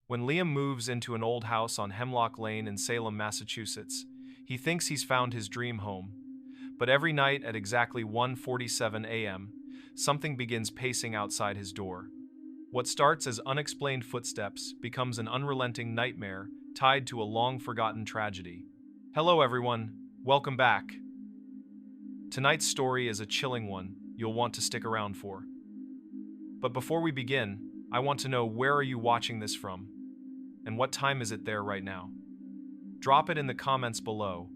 When Liam moves into an old house on Hemlock Lane in Salem, Massachusetts, he thinks he's found his dream home. But every night at exactly 1:47 a.m., something begins pacing outside his door. What starts as unexplained footsteps becomes an unrelenting nightmare tied to a long-forgotten tragedy. Hello everyone, welcome back. Tonight's story is a chilling one you'll want to stick around for. But before we begin, I want to know, where are you watching this from? And what time is it there right now? Drop it in the comments below.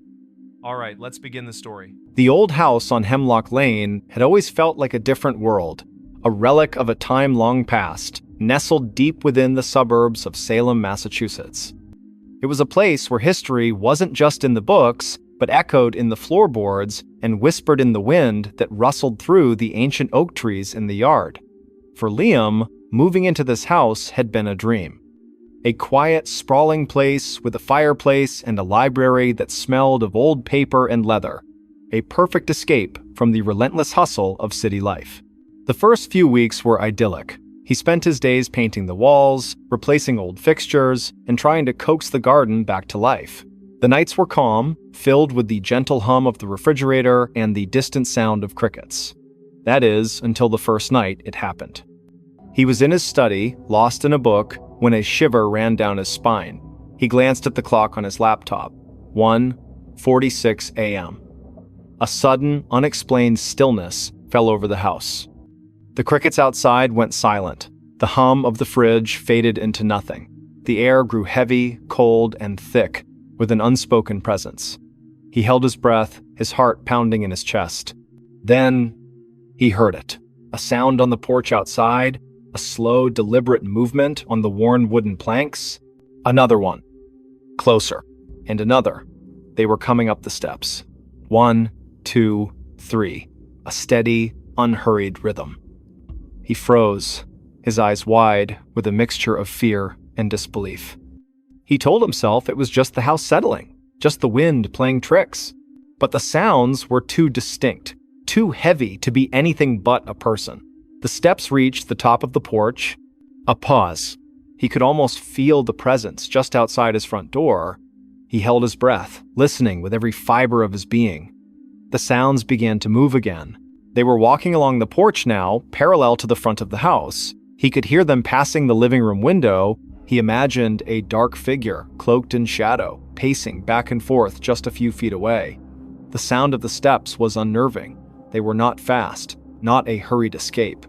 Alright, let's begin the story. The old house on Hemlock Lane had always felt like a different world, a relic of a time long past, nestled deep within the suburbs of Salem, Massachusetts. It was a place where history wasn't just in the books, but echoed in the floorboards and whispered in the wind that rustled through the ancient oak trees in the yard. For Liam, moving into this house had been a dream. A quiet, sprawling place with a fireplace and a library that smelled of old paper and leather. A perfect escape from the relentless hustle of city life. The first few weeks were idyllic. He spent his days painting the walls, replacing old fixtures, and trying to coax the garden back to life. The nights were calm, filled with the gentle hum of the refrigerator and the distant sound of crickets. That is, until the first night it happened. He was in his study, lost in a book, when a shiver ran down his spine. He glanced at the clock on his laptop. 1:46 a.m. A sudden, unexplained stillness fell over the house. The crickets outside went silent. The hum of the fridge faded into nothing. The air grew heavy, cold, and thick, with an unspoken presence. He held his breath, his heart pounding in his chest. Then, he heard it. A sound on the porch outside, a slow, deliberate movement on the worn wooden planks. Another one. Closer. And another. They were coming up the steps. 1, 2, 3. A steady, unhurried rhythm. He froze, his eyes wide with a mixture of fear and disbelief. He told himself it was just the house settling, just the wind playing tricks. But the sounds were too distinct, too heavy to be anything but a person. The steps reached the top of the porch. A pause. He could almost feel the presence just outside his front door. He held his breath, listening with every fiber of his being. The sounds began to move again. They were walking along the porch now, parallel to the front of the house. He could hear them passing the living room window. He imagined a dark figure, cloaked in shadow, pacing back and forth just a few feet away. The sound of the steps was unnerving. They were not fast, not a hurried escape.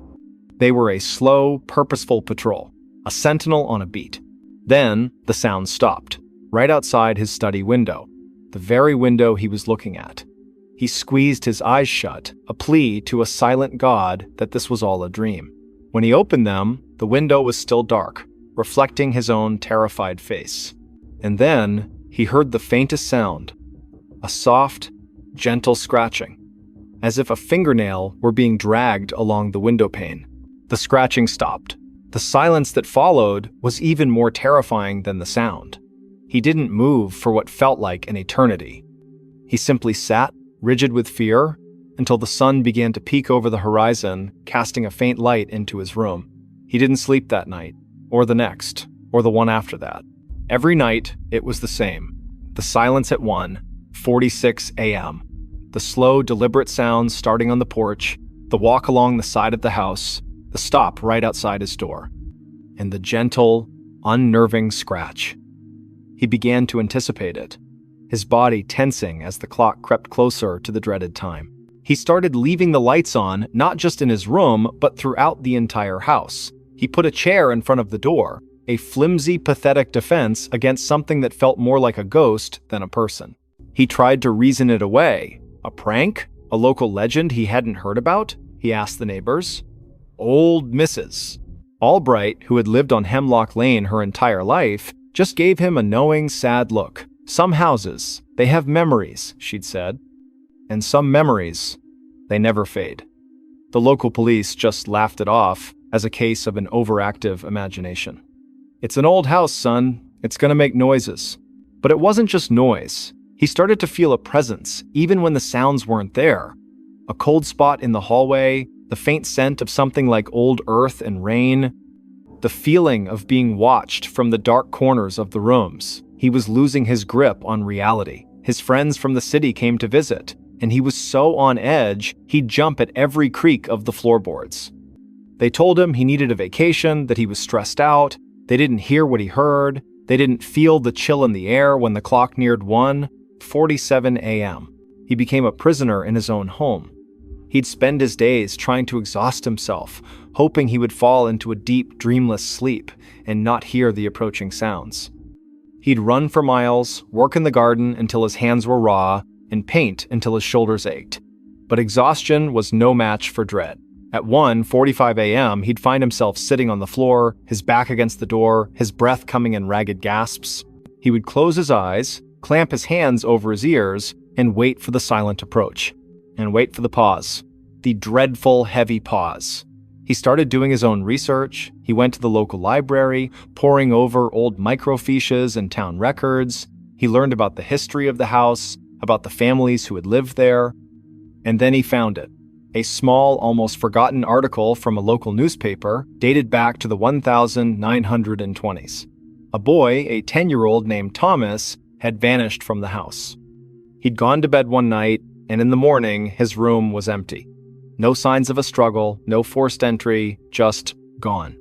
They were a slow, purposeful patrol, a sentinel on a beat. Then, the sound stopped, right outside his study window, the very window he was looking at. He squeezed his eyes shut, a plea to a silent God that this was all a dream. When he opened them, the window was still dark, reflecting his own terrified face. And then, he heard the faintest sound, a soft, gentle scratching, as if a fingernail were being dragged along the window pane. The scratching stopped. The silence that followed was even more terrifying than the sound. He didn't move for what felt like an eternity. He simply sat, rigid with fear, until the sun began to peek over the horizon, casting a faint light into his room. He didn't sleep that night, or the next, or the one after that. Every night, it was the same. The silence at 1:46 a.m. The slow, deliberate sounds starting on the porch, the walk along the side of the house, the stop right outside his door, and the gentle, unnerving scratch. He began to anticipate it, his body tensing as the clock crept closer to the dreaded time. He started leaving the lights on, not just in his room, but throughout the entire house. He put a chair in front of the door, a flimsy, pathetic defense against something that felt more like a ghost than a person. He tried to reason it away. A prank? A local legend he hadn't heard about? He asked the neighbors. Old Mrs. Albright, who had lived on Hemlock Lane her entire life, just gave him a knowing, sad look. Some houses, they have memories, she'd said. And some memories, they never fade. The local police just laughed it off as a case of an overactive imagination. It's an old house, son. It's gonna make noises. But it wasn't just noise. He started to feel a presence, even when the sounds weren't there. A cold spot in the hallway, the faint scent of something like old earth and rain. The feeling of being watched from the dark corners of the rooms. He was losing his grip on reality. His friends from the city came to visit, and he was so on edge, he'd jump at every creak of the floorboards. They told him he needed a vacation, that he was stressed out. They didn't hear what he heard. They didn't feel the chill in the air when the clock neared 1:47 a.m. He became a prisoner in his own home. He'd spend his days trying to exhaust himself, hoping he would fall into a deep, dreamless sleep and not hear the approaching sounds. He'd run for miles, work in the garden until his hands were raw, and paint until his shoulders ached. But exhaustion was no match for dread. At 1:45 a.m., he'd find himself sitting on the floor, his back against the door, his breath coming in ragged gasps. He would close his eyes, clamp his hands over his ears, and wait for the silent approach. And wait for the pause. The dreadful, heavy pause. He started doing his own research. He went to the local library, poring over old microfiches and town records. He learned about the history of the house, about the families who had lived there. And then he found it. A small, almost forgotten article from a local newspaper dated back to the 1920s. A boy, a 10-year-old named Thomas, had vanished from the house. He'd gone to bed one night, and in the morning, his room was empty. No signs of a struggle, no forced entry, just gone.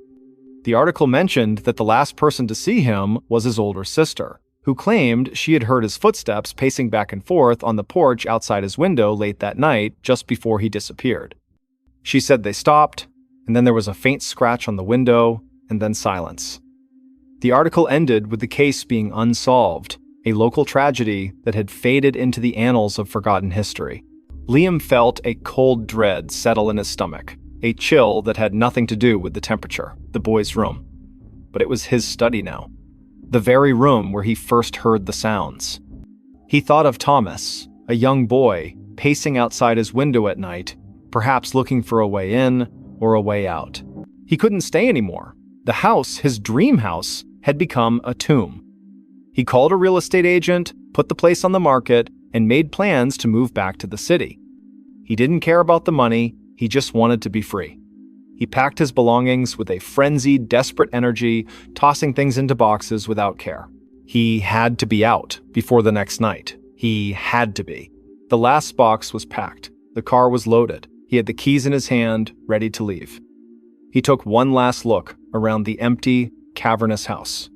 The article mentioned that the last person to see him was his older sister, who claimed she had heard his footsteps pacing back and forth on the porch outside his window late that night, just before he disappeared. She said they stopped, and then there was a faint scratch on the window, and then silence. The article ended with the case being unsolved, a local tragedy that had faded into the annals of forgotten history. Liam felt a cold dread settle in his stomach, a chill that had nothing to do with the temperature, the boy's room. But it was his study now. The very room where he first heard the sounds. He thought of Thomas, a young boy, pacing outside his window at night, perhaps looking for a way in or a way out. He couldn't stay anymore. The house, his dream house, had become a tomb. He called a real estate agent, put the place on the market, and made plans to move back to the city. He didn't care about the money, he just wanted to be free. He packed his belongings with a frenzied, desperate energy, tossing things into boxes without care. He had to be out before the next night. He had to be. The last box was packed. The car was loaded. He had the keys in his hand, ready to leave. He took one last look around the empty, cavernous house.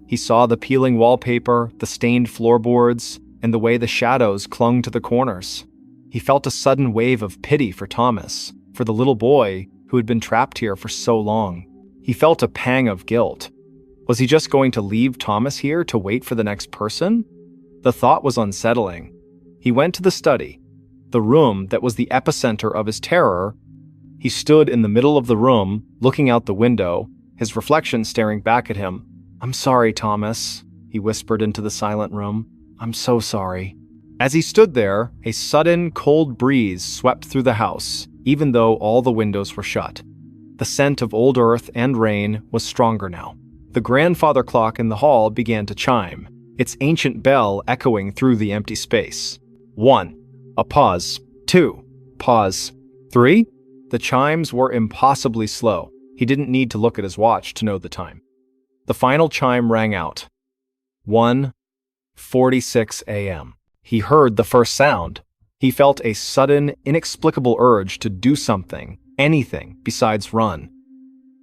He saw the peeling wallpaper, the stained floorboards, and the way the shadows clung to the corners. He felt a sudden wave of pity for Thomas, for the little boy who had been trapped here for so long. He felt a pang of guilt. Was he just going to leave Thomas here to wait for the next person? The thought was unsettling. He went to the study, the room that was the epicenter of his terror. He stood in the middle of the room, looking out the window, his reflection staring back at him. "I'm sorry, Thomas," he whispered into the silent room. "I'm so sorry." As he stood there, a sudden, cold breeze swept through the house, even though all the windows were shut. The scent of old earth and rain was stronger now. The grandfather clock in the hall began to chime, its ancient bell echoing through the empty space. 1. A pause. 2. Pause. 3. The chimes were impossibly slow. He didn't need to look at his watch to know the time. The final chime rang out. 1:46 a.m. He heard the first sound. He felt a sudden, inexplicable urge to do something, anything besides run.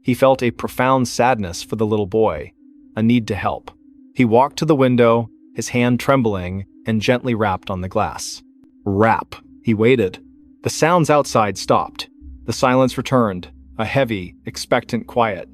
He felt a profound sadness for the little boy, a need to help. He walked to the window, his hand trembling, and gently rapped on the glass. Rap. He waited. The sounds outside stopped. The silence returned, a heavy, expectant quiet.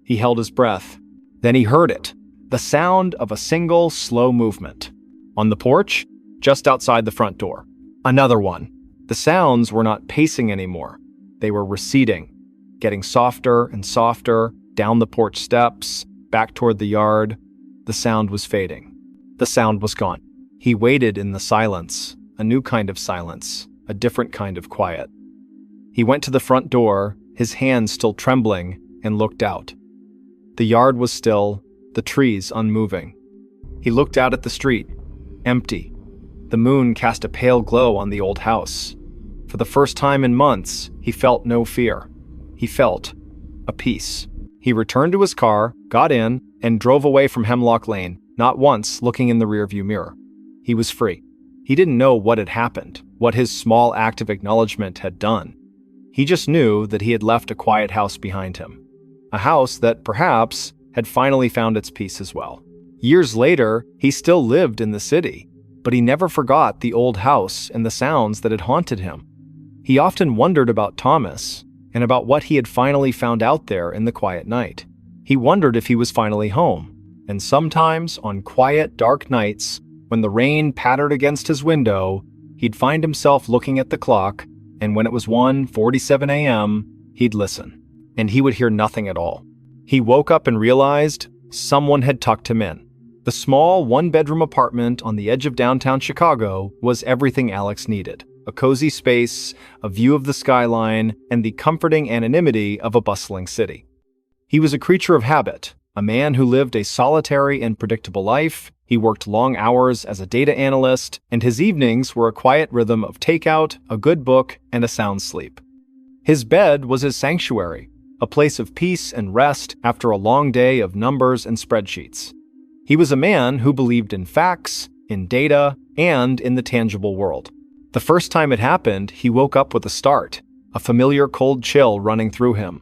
He held his breath. Then he heard it, the sound of a single, slow movement. On the porch, just outside the front door. Another one. The sounds were not pacing anymore. They were receding, getting softer and softer, down the porch steps, back toward the yard. The sound was fading. The sound was gone. He waited in the silence, a new kind of silence, a different kind of quiet. He went to the front door, his hands still trembling, and looked out. The yard was still, the trees unmoving. He looked out at the street, empty. The moon cast a pale glow on the old house. For the first time in months, he felt no fear. He felt a peace. He returned to his car, got in, and drove away from Hemlock Lane, not once looking in the rearview mirror. He was free. He didn't know what had happened, what his small act of acknowledgement had done. He just knew that he had left a quiet house behind him. A house that, perhaps, had finally found its peace as well. Years later, he still lived in the city, but he never forgot the old house and the sounds that had haunted him. He often wondered about Thomas and about what he had finally found out there in the quiet night. He wondered if he was finally home, and sometimes on quiet, dark nights, when the rain pattered against his window, he'd find himself looking at the clock, and when it was 1:47 a.m., he'd listen, and he would hear nothing at all. He woke up and realized someone had tucked him in. The small one-bedroom apartment on the edge of downtown Chicago was everything Alex needed. A cozy space, a view of the skyline, and the comforting anonymity of a bustling city. He was a creature of habit, a man who lived a solitary and predictable life. He worked long hours as a data analyst, and his evenings were a quiet rhythm of takeout, a good book, and a sound sleep. His bed was his sanctuary, a place of peace and rest after a long day of numbers and spreadsheets. He was a man who believed in facts, in data, and in the tangible world. The first time it happened, he woke up with a start, a familiar cold chill running through him.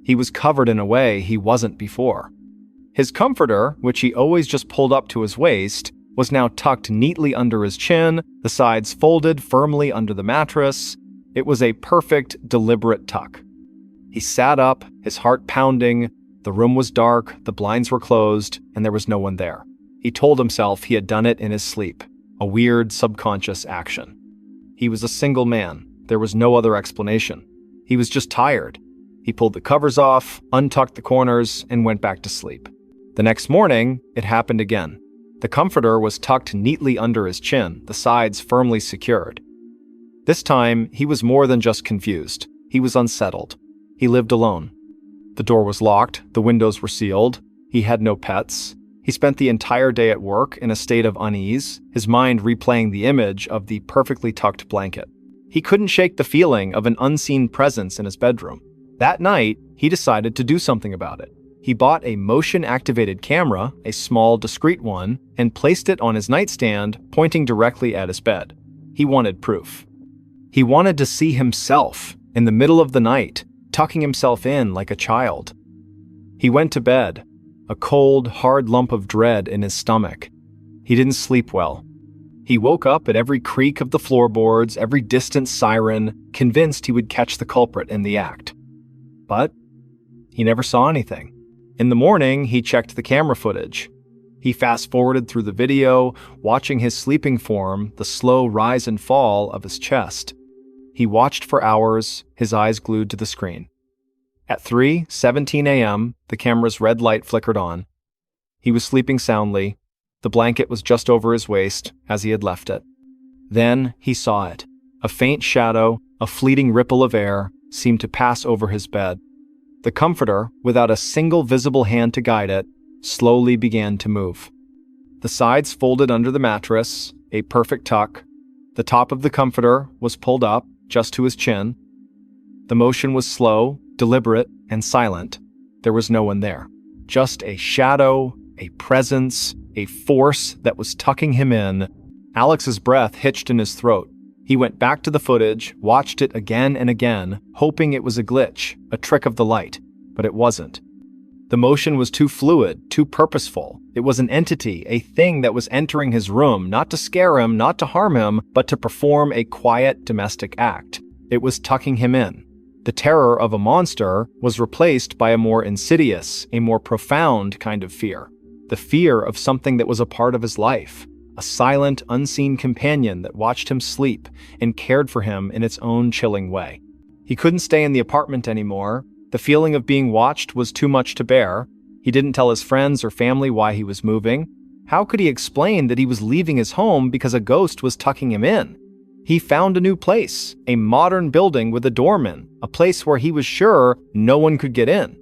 He was covered in a way he wasn't before. His comforter, which he always just pulled up to his waist, was now tucked neatly under his chin, the sides folded firmly under the mattress. It was a perfect, deliberate tuck. He sat up, his heart pounding. The room was dark, the blinds were closed, and there was no one there. He told himself he had done it in his sleep, a weird, subconscious action. He was a single man. There was no other explanation. He was just tired. He pulled the covers off, untucked the corners, and went back to sleep. The next morning, it happened again. The comforter was tucked neatly under his chin, the sides firmly secured. This time, he was more than just confused. He was unsettled. He lived alone. The door was locked, the windows were sealed. He had no pets. He spent the entire day at work in a state of unease, his mind replaying the image of the perfectly tucked blanket. He couldn't shake the feeling of an unseen presence in his bedroom. That night, he decided to do something about it. He bought a motion-activated camera, a small, discreet one, and placed it on his nightstand, pointing directly at his bed. He wanted proof. He wanted to see himself, in the middle of the night, tucking himself in like a child. He went to bed, a cold, hard lump of dread in his stomach. He didn't sleep well. He woke up at every creak of the floorboards, every distant siren, convinced he would catch the culprit in the act. But he never saw anything. In the morning, he checked the camera footage. He fast-forwarded through the video, watching his sleeping form, the slow rise and fall of his chest. He watched for hours, his eyes glued to the screen. At 3:17 a.m., the camera's red light flickered on. He was sleeping soundly. The blanket was just over his waist, as he had left it. Then he saw it. A faint shadow, a fleeting ripple of air, seemed to pass over his bed. The comforter, without a single visible hand to guide it, slowly began to move. The sides folded under the mattress, a perfect tuck. The top of the comforter was pulled up, just to his chin. The motion was slow, deliberate, and silent. There was no one there. Just a shadow, a presence, a force that was tucking him in. Alex's breath hitched in his throat. He went back to the footage, watched it again and again, hoping it was a glitch, a trick of the light, but it wasn't. The motion was too fluid, too purposeful. It was an entity, a thing that was entering his room, not to scare him, not to harm him, but to perform a quiet domestic act. It was tucking him in. The terror of a monster was replaced by a more insidious, a more profound kind of fear. The fear of something that was a part of his life. A silent, unseen companion that watched him sleep and cared for him in its own chilling way. He couldn't stay in the apartment anymore. The feeling of being watched was too much to bear. He didn't tell his friends or family why he was moving. How could he explain that he was leaving his home because a ghost was tucking him in? He found a new place, a modern building with a doorman, a place where he was sure no one could get in.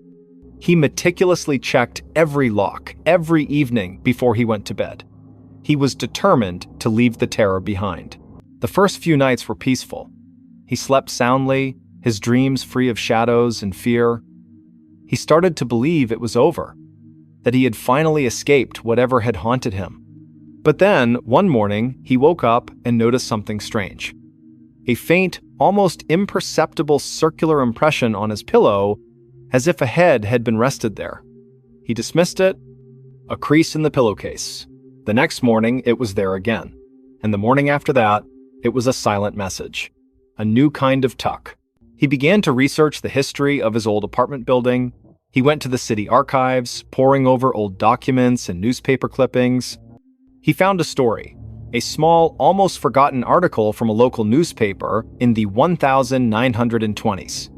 He meticulously checked every lock, every evening before he went to bed. He was determined to leave the terror behind. The first few nights were peaceful. He slept soundly, his dreams free of shadows and fear. He started to believe it was over, that he had finally escaped whatever had haunted him. But then, one morning, he woke up and noticed something strange. A faint, almost imperceptible circular impression on his pillow, as if a head had been rested there. He dismissed it. A crease in the pillowcase. The next morning, it was there again. And the morning after that, it was a silent message. A new kind of tuck. He began to research the history of his old apartment building. He went to the city archives, poring over old documents and newspaper clippings. He found a story, a small, almost forgotten article from a local newspaper in the 1920s.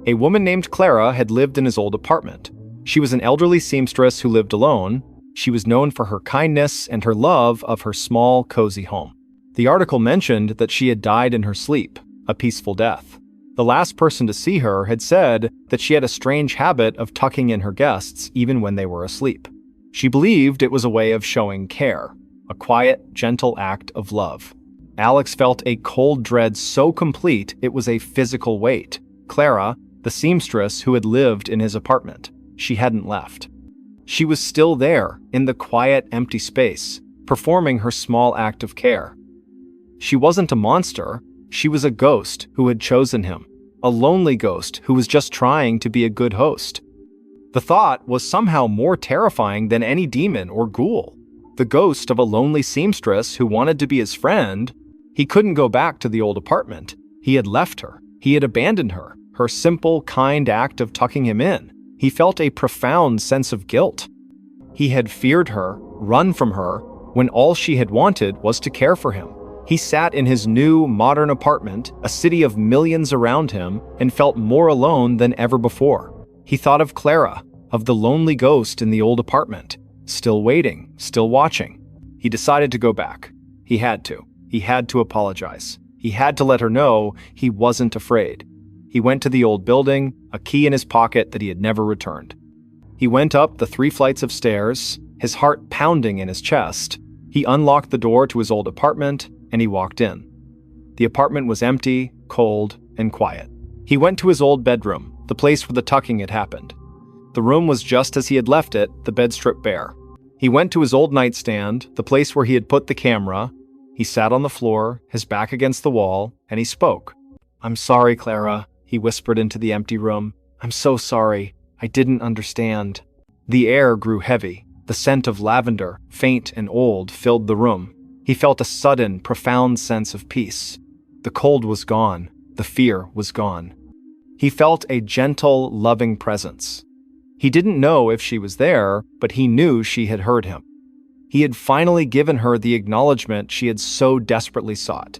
A woman named Clara had lived in his old apartment. She was an elderly seamstress who lived alone. She was known for her kindness and her love of her small, cozy home. The article mentioned that she had died in her sleep, a peaceful death. The last person to see her had said that she had a strange habit of tucking in her guests even when they were asleep. She believed it was a way of showing care, a quiet, gentle act of love. Alex felt a cold dread so complete it was a physical weight. Clara, the seamstress who had lived in his apartment, she hadn't left. She was still there, in the quiet, empty space, performing her small act of care. She wasn't a monster. She was a ghost who had chosen him, a lonely ghost who was just trying to be a good host. The thought was somehow more terrifying than any demon or ghoul. The ghost of a lonely seamstress who wanted to be his friend. He couldn't go back to the old apartment. He had left her. He had abandoned her. Her simple, kind act of tucking him in. He felt a profound sense of guilt. He had feared her, run from her, when all she had wanted was to care for him. He sat in his new, modern apartment, a city of millions around him, and felt more alone than ever before. He thought of Clara, of the lonely ghost in the old apartment, still waiting, still watching. He decided to go back. He had to. He had to apologize. He had to let her know he wasn't afraid. He went to the old building, a key in his pocket that he had never returned. He went up the 3 flights of stairs, his heart pounding in his chest. He unlocked the door to his old apartment, and he walked in. The apartment was empty, cold, and quiet. He went to his old bedroom, the place where the tucking had happened. The room was just as he had left it, the bed stripped bare. He went to his old nightstand, the place where he had put the camera. He sat on the floor, his back against the wall, and he spoke. "I'm sorry, Clara," he whispered into the empty room. "I'm so sorry. I didn't understand." The air grew heavy. The scent of lavender, faint and old, filled the room. He felt a sudden, profound sense of peace. The cold was gone. The fear was gone. He felt a gentle, loving presence. He didn't know if she was there, but he knew she had heard him. He had finally given her the acknowledgement she had so desperately sought.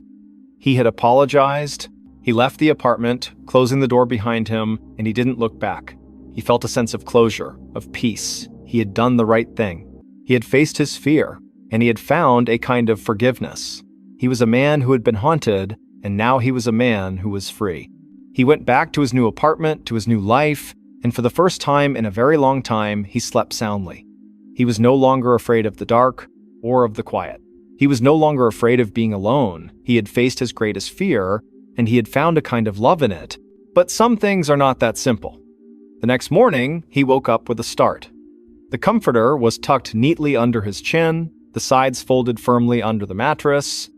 He had apologized. He left the apartment, closing the door behind him, and he didn't look back. He felt a sense of closure, of peace. He had done the right thing. He had faced his fear, and he had found a kind of forgiveness. He was a man who had been haunted, and now he was a man who was free. He went back to his new apartment, to his new life, and for the first time in a very long time, he slept soundly. He was no longer afraid of the dark or of the quiet. He was no longer afraid of being alone. He had faced his greatest fear, and he had found a kind of love in it. But some things are not that simple. The next morning, he woke up with a start. The comforter was tucked neatly under his chin, the sides folded firmly under the mattress.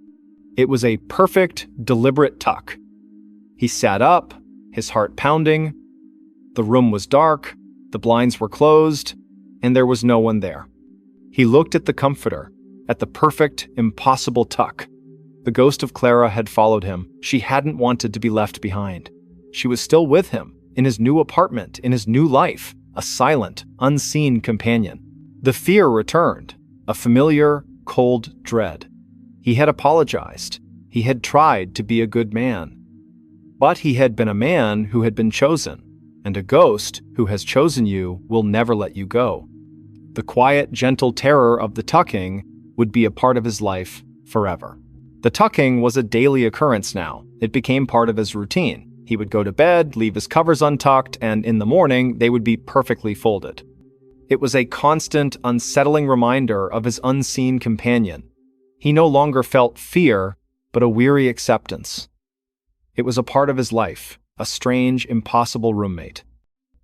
It was a perfect, deliberate tuck. He sat up, his heart pounding. The room was dark, the blinds were closed, and there was no one there. He looked at the comforter, at the perfect, impossible tuck. The ghost of Clara had followed him. She hadn't wanted to be left behind. She was still with him, in his new apartment, in his new life, a silent, unseen companion. The fear returned, a familiar, cold dread. He had apologized. He had tried to be a good man. But he had been a man who had been chosen, and a ghost who has chosen you will never let you go. The quiet, gentle terror of the tucking would be a part of his life forever. The tucking was a daily occurrence now. It became part of his routine. He would go to bed, leave his covers untucked, and in the morning, they would be perfectly folded. It was a constant, unsettling reminder of his unseen companion. He no longer felt fear, but a weary acceptance. It was a part of his life, a strange, impossible roommate.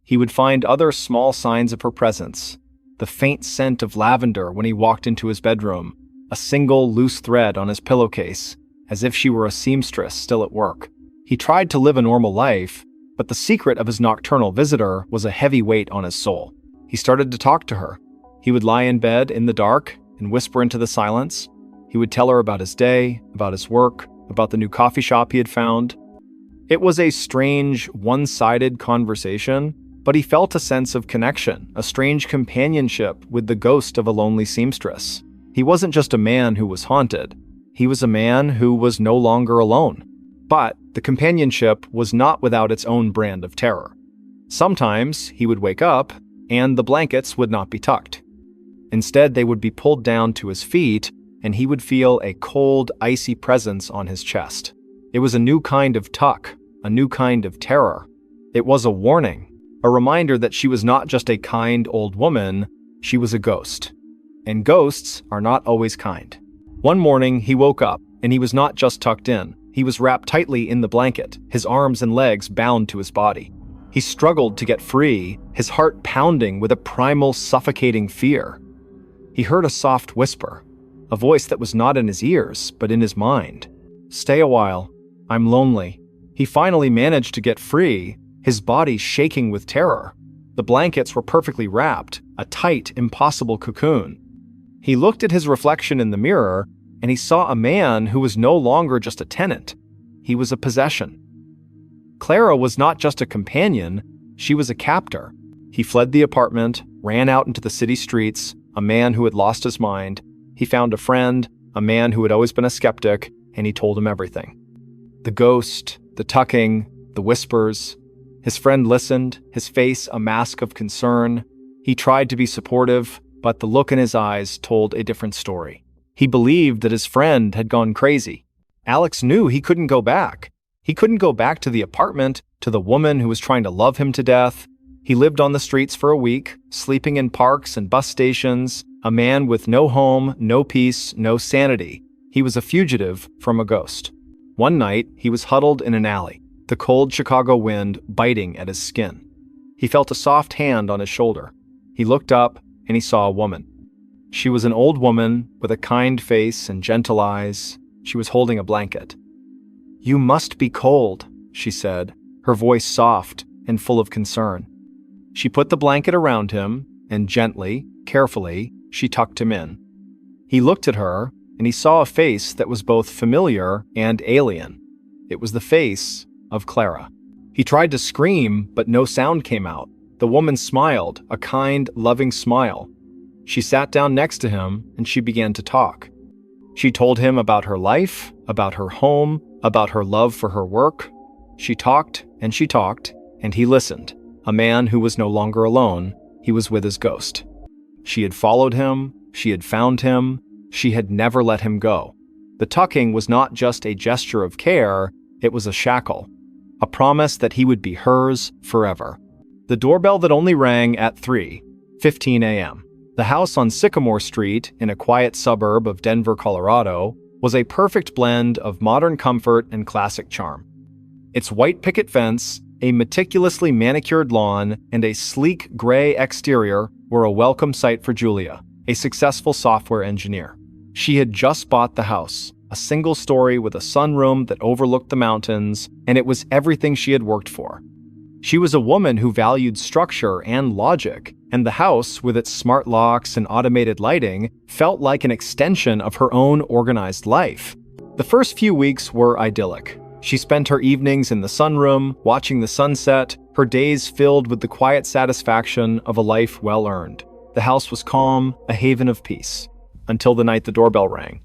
He would find other small signs of her presence. The faint scent of lavender when he walked into his bedroom, a single loose thread on his pillowcase, as if she were a seamstress still at work. He tried to live a normal life, but the secret of his nocturnal visitor was a heavy weight on his soul. He started to talk to her. He would lie in bed in the dark and whisper into the silence. He would tell her about his day, about his work, about the new coffee shop he had found. It was a strange, one-sided conversation, but he felt a sense of connection, a strange companionship with the ghost of a lonely seamstress. He wasn't just a man who was haunted. He was a man who was no longer alone. But the companionship was not without its own brand of terror. Sometimes he would wake up, and the blankets would not be tucked. Instead, they would be pulled down to his feet, and he would feel a cold, icy presence on his chest. It was a new kind of tuck, a new kind of terror. It was a warning, a reminder that she was not just a kind old woman, she was a ghost. And ghosts are not always kind. One morning, he woke up, and he was not just tucked in. He was wrapped tightly in the blanket, his arms and legs bound to his body. He struggled to get free, his heart pounding with a primal, suffocating fear. He heard a soft whisper, a voice that was not in his ears, but in his mind. "Stay a while. I'm lonely." He finally managed to get free, his body shaking with terror. The blankets were perfectly wrapped, a tight, impossible cocoon. He looked at his reflection in the mirror, and he saw a man who was no longer just a tenant. He was a possession. Clara was not just a companion, she was a captor. He fled the apartment, ran out into the city streets, a man who had lost his mind. He found a friend, a man who had always been a skeptic, and he told him everything. The ghost, the tucking, the whispers. His friend listened, his face a mask of concern. He tried to be supportive, but the look in his eyes told a different story. He believed that his friend had gone crazy. Alex knew he couldn't go back. He couldn't go back to the apartment, to the woman who was trying to love him to death. He lived on the streets for a week, sleeping in parks and bus stations, a man with no home, no peace, no sanity. He was a fugitive from a ghost. One night, he was huddled in an alley, the cold Chicago wind biting at his skin. He felt a soft hand on his shoulder. He looked up, and he saw a woman. She was an old woman with a kind face and gentle eyes. She was holding a blanket. "You must be cold," she said, her voice soft and full of concern. She put the blanket around him, and gently, carefully, she tucked him in. He looked at her, and he saw a face that was both familiar and alien. It was the face of Clara. He tried to scream, but no sound came out. The woman smiled, a kind, loving smile. She sat down next to him, and she began to talk. She told him about her life, about her home, about her love for her work. She talked, and he listened. A man who was no longer alone, he was with his ghost. She had followed him, she had found him, she had never let him go. The tucking was not just a gesture of care, it was a shackle, a promise that he would be hers forever. The doorbell that only rang at 3:15 a.m. The house on Sycamore Street, in a quiet suburb of Denver, Colorado, was a perfect blend of modern comfort and classic charm. Its white picket fence, a meticulously manicured lawn, and a sleek gray exterior were a welcome sight for Julia, a successful software engineer. She had just bought the house, a single story with a sunroom that overlooked the mountains, and it was everything she had worked for. She was a woman who valued structure and logic, and the house, with its smart locks and automated lighting, felt like an extension of her own organized life. The first few weeks were idyllic. She spent her evenings in the sunroom, watching the sunset, her days filled with the quiet satisfaction of a life well earned. The house was calm, a haven of peace, until the night the doorbell rang.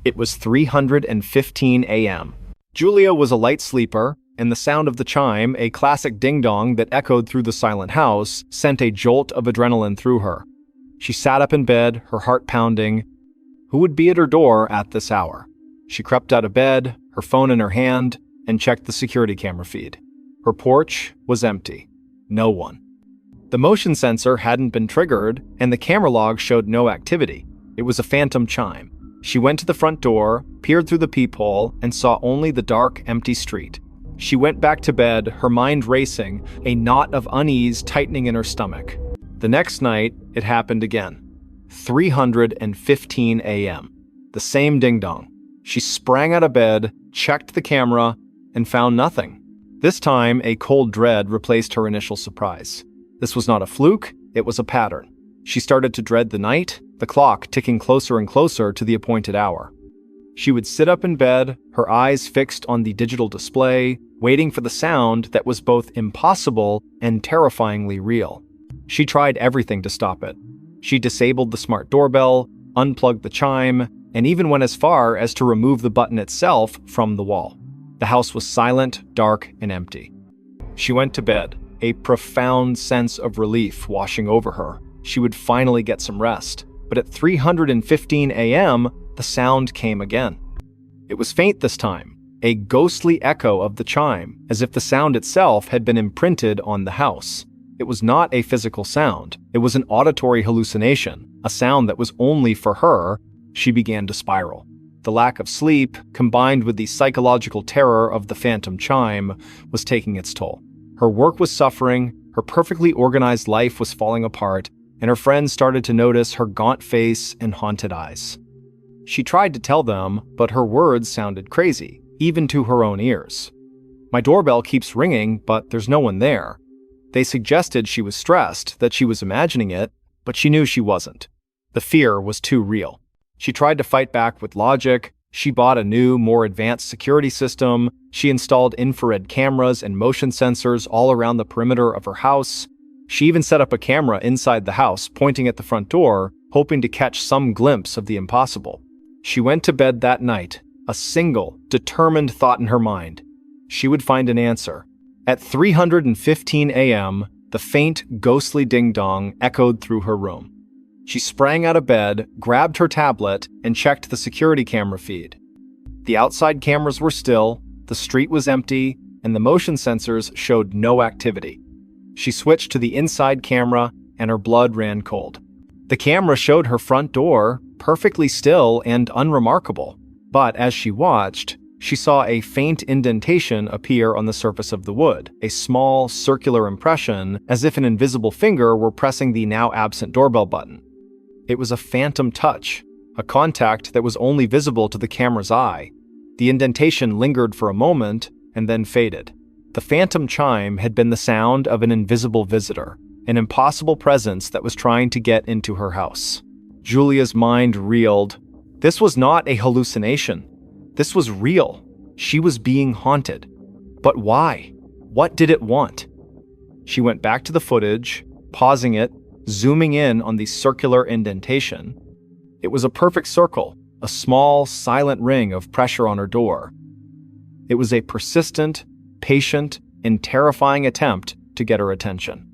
It was 3:15 a.m. Julia was a light sleeper, and the sound of the chime, a classic ding-dong that echoed through the silent house, sent a jolt of adrenaline through her. She sat up in bed, her heart pounding. Who would be at her door at this hour? She crept out of bed, her phone in her hand, and checked the security camera feed. Her porch was empty. No one. The motion sensor hadn't been triggered, and the camera log showed no activity. It was a phantom chime. She went to the front door, peered through the peephole, and saw only the dark, empty street. She went back to bed, her mind racing, a knot of unease tightening in her stomach. The next night, it happened again. 3:15 a.m. The same ding-dong. She sprang out of bed, checked the camera, and found nothing. This time, a cold dread replaced her initial surprise. This was not a fluke, it was a pattern. She started to dread the night, the clock ticking closer and closer to the appointed hour. She would sit up in bed, her eyes fixed on the digital display, waiting for the sound that was both impossible and terrifyingly real. She tried everything to stop it. She disabled the smart doorbell, unplugged the chime, and even went as far as to remove the button itself from the wall. The house was silent, dark, and empty. She went to bed, a profound sense of relief washing over her. She would finally get some rest. But at 3:15 a.m., the sound came again. It was faint this time, a ghostly echo of the chime, as if the sound itself had been imprinted on the house. It was not a physical sound. It was an auditory hallucination, a sound that was only for her. She began to spiral. The lack of sleep, combined with the psychological terror of the phantom chime, was taking its toll. Her work was suffering, her perfectly organized life was falling apart, and her friends started to notice her gaunt face and haunted eyes. She tried to tell them, but her words sounded crazy, even to her own ears. "My doorbell keeps ringing, but there's no one there." They suggested she was stressed, that she was imagining it, but she knew she wasn't. The fear was too real. She tried to fight back with logic. She bought a new, more advanced security system. She installed infrared cameras and motion sensors all around the perimeter of her house. She even set up a camera inside the house, pointing at the front door, hoping to catch some glimpse of the impossible. She went to bed that night, a single, determined thought in her mind. She would find an answer. At 3:15 a.m., the faint, ghostly ding-dong echoed through her room. She sprang out of bed, grabbed her tablet, and checked the security camera feed. The outside cameras were still, the street was empty, and the motion sensors showed no activity. She switched to the inside camera, and her blood ran cold. The camera showed her front door, perfectly still and unremarkable. But as she watched, she saw a faint indentation appear on the surface of the wood, a small, circular impression, as if an invisible finger were pressing the now absent doorbell button. It was a phantom touch, a contact that was only visible to the camera's eye. The indentation lingered for a moment and then faded. The phantom chime had been the sound of an invisible visitor, an impossible presence that was trying to get into her house. Julia's mind reeled. This was not a hallucination. This was real. She was being haunted. But why? What did it want? She went back to the footage, pausing it, zooming in on the circular indentation. It was a perfect circle, a small, silent ring of pressure on her door. It was a persistent, patient, and terrifying attempt to get her attention.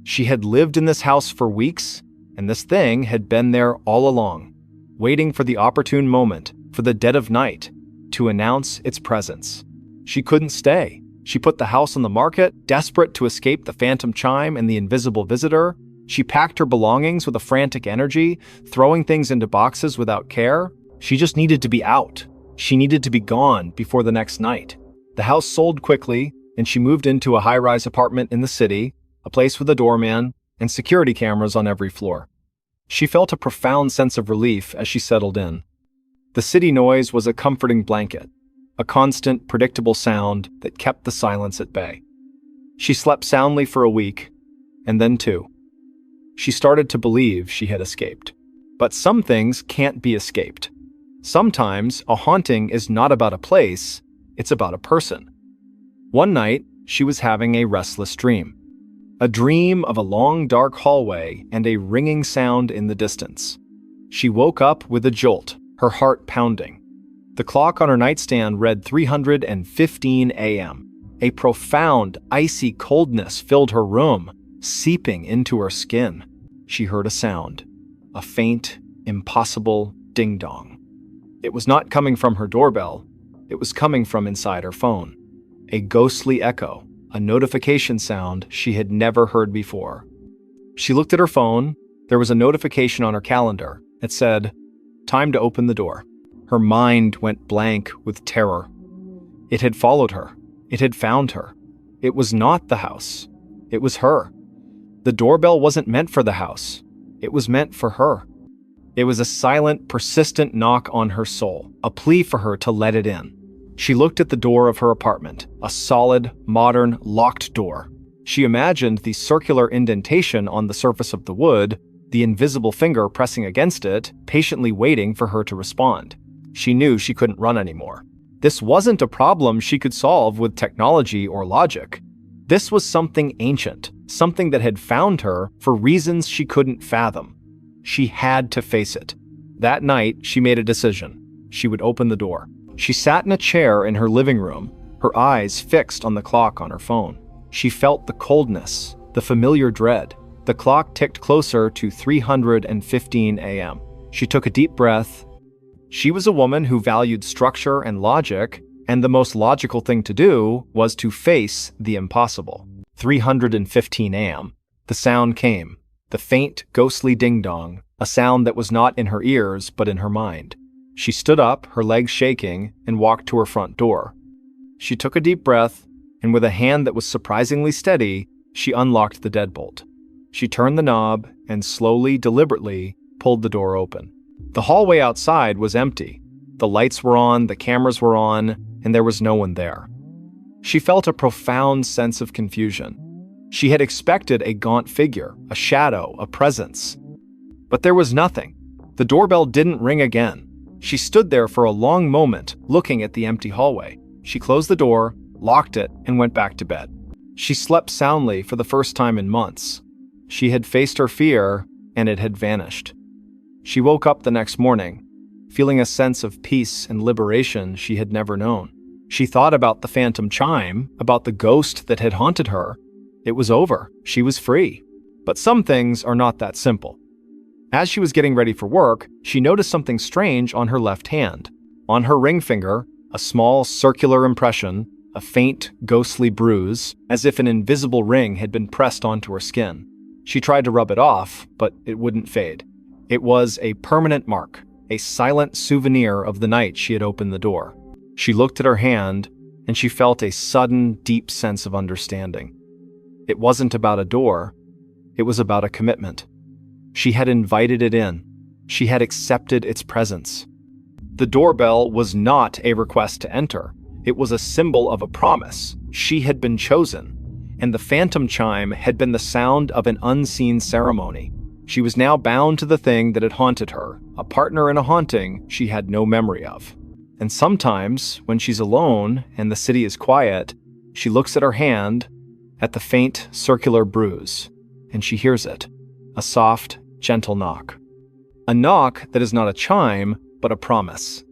She had lived in this house for weeks, and this thing had been there all along, waiting for the opportune moment, for the dead of night, to announce its presence. She couldn't stay. She put the house on the market, desperate to escape the phantom chime and the invisible visitor. She packed her belongings with a frantic energy, throwing things into boxes without care. She just needed to be out. She needed to be gone before the next night. The house sold quickly, and she moved into a high-rise apartment in the city, a place with a doorman and security cameras on every floor. She felt a profound sense of relief as she settled in. The city noise was a comforting blanket, a constant, predictable sound that kept the silence at bay. She slept soundly for a week, and then two. She started to believe she had escaped. But some things can't be escaped. Sometimes a haunting is not about a place, it's about a person. One night, she was having a restless dream. A dream of a long, dark hallway and a ringing sound in the distance. She woke up with a jolt, her heart pounding. The clock on her nightstand read 3:15 a.m. A profound, icy coldness filled her room, seeping into her skin. She heard a sound, a faint, impossible ding-dong. It was not coming from her doorbell, it was coming from inside her phone. A ghostly echo, a notification sound she had never heard before. She looked at her phone. There was a notification on her calendar. It said, "Time to open the door." Her mind went blank with terror. It had followed her. It had found her. It was not the house. It was her. The doorbell wasn't meant for the house. It was meant for her. It was a silent, persistent knock on her soul, a plea for her to let it in. She looked at the door of her apartment, a solid, modern, locked door. She imagined the circular indentation on the surface of the wood, the invisible finger pressing against it, patiently waiting for her to respond. She knew she couldn't run anymore. This wasn't a problem she could solve with technology or logic. This was something ancient, something that had found her for reasons she couldn't fathom. She had to face it. That night, she made a decision. She would open the door. She sat in a chair in her living room, her eyes fixed on the clock on her phone. She felt the coldness, the familiar dread. The clock ticked closer to 3:15 a.m. She took a deep breath. She was a woman who valued structure and logic, and the most logical thing to do was to face the impossible. 3:15 a.m. The sound came. The faint, ghostly ding-dong, a sound that was not in her ears but in her mind. She stood up, her legs shaking, and walked to her front door. She took a deep breath, and with a hand that was surprisingly steady, she unlocked the deadbolt. She turned the knob and slowly, deliberately, pulled the door open. The hallway outside was empty. The lights were on, the cameras were on, and there was no one there. She felt a profound sense of confusion. She had expected a gaunt figure, a shadow, a presence. But there was nothing. The doorbell didn't ring again. She stood there for a long moment, looking at the empty hallway. She closed the door, locked it, and went back to bed. She slept soundly for the first time in months. She had faced her fear, and it had vanished. She woke up the next morning, feeling a sense of peace and liberation she had never known. She thought about the phantom chime, about the ghost that had haunted her. It was over. She was free. But some things are not that simple. As she was getting ready for work, she noticed something strange on her left hand. On her ring finger, a small circular impression, a faint, ghostly bruise, as if an invisible ring had been pressed onto her skin. She tried to rub it off, but it wouldn't fade. It was a permanent mark, a silent souvenir of the night she had opened the door. She looked at her hand, and she felt a sudden, deep sense of understanding. It wasn't about a door. It was about a commitment. She had invited it in. She had accepted its presence. The doorbell was not a request to enter. It was a symbol of a promise. She had been chosen, and the phantom chime had been the sound of an unseen ceremony. She was now bound to the thing that had haunted her, a partner in a haunting she had no memory of. And sometimes, when she's alone and the city is quiet, she looks at her hand, at the faint, circular bruise, and she hears it, a soft, gentle knock. A knock that is not a chime, but a promise.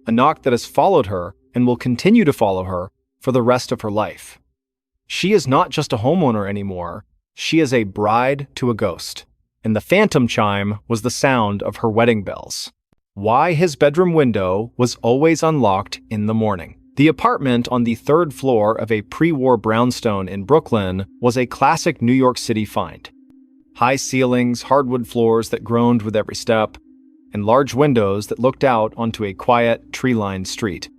A knock that has followed her and will continue to follow her for the rest of her life. She is not just a homeowner anymore. She is a bride to a ghost. And the phantom chime was the sound of her wedding bells. Why his bedroom window was always unlocked in the morning. The apartment on the third floor of a pre-war brownstone in Brooklyn was a classic New York City find. High ceilings, hardwood floors that groaned with every step, and large windows that looked out onto a quiet, tree-lined street.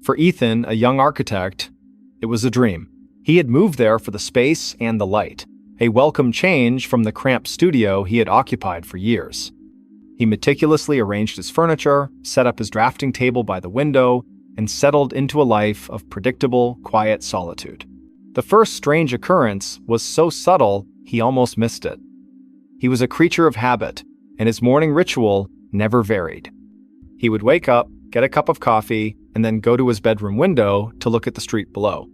For Ethan, a young architect, it was a dream. He had moved there for the space and the light, a welcome change from the cramped studio he had occupied for years. He meticulously arranged his furniture, set up his drafting table by the window, and settled into a life of predictable, quiet solitude. The first strange occurrence was so subtle he almost missed it. He was a creature of habit, and his morning ritual never varied. He would wake up, get a cup of coffee, and then go to his bedroom window to look at the street below.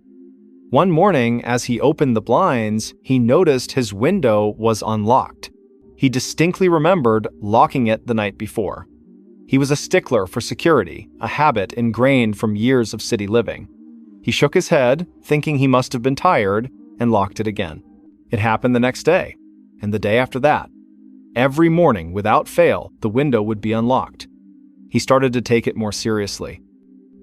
One morning, as he opened the blinds, he noticed his window was unlocked. He distinctly remembered locking it the night before. He was a stickler for security, a habit ingrained from years of city living. He shook his head, thinking he must have been tired, and locked it again. It happened the next day, and the day after that. Every morning, without fail, the window would be unlocked. He started to take it more seriously.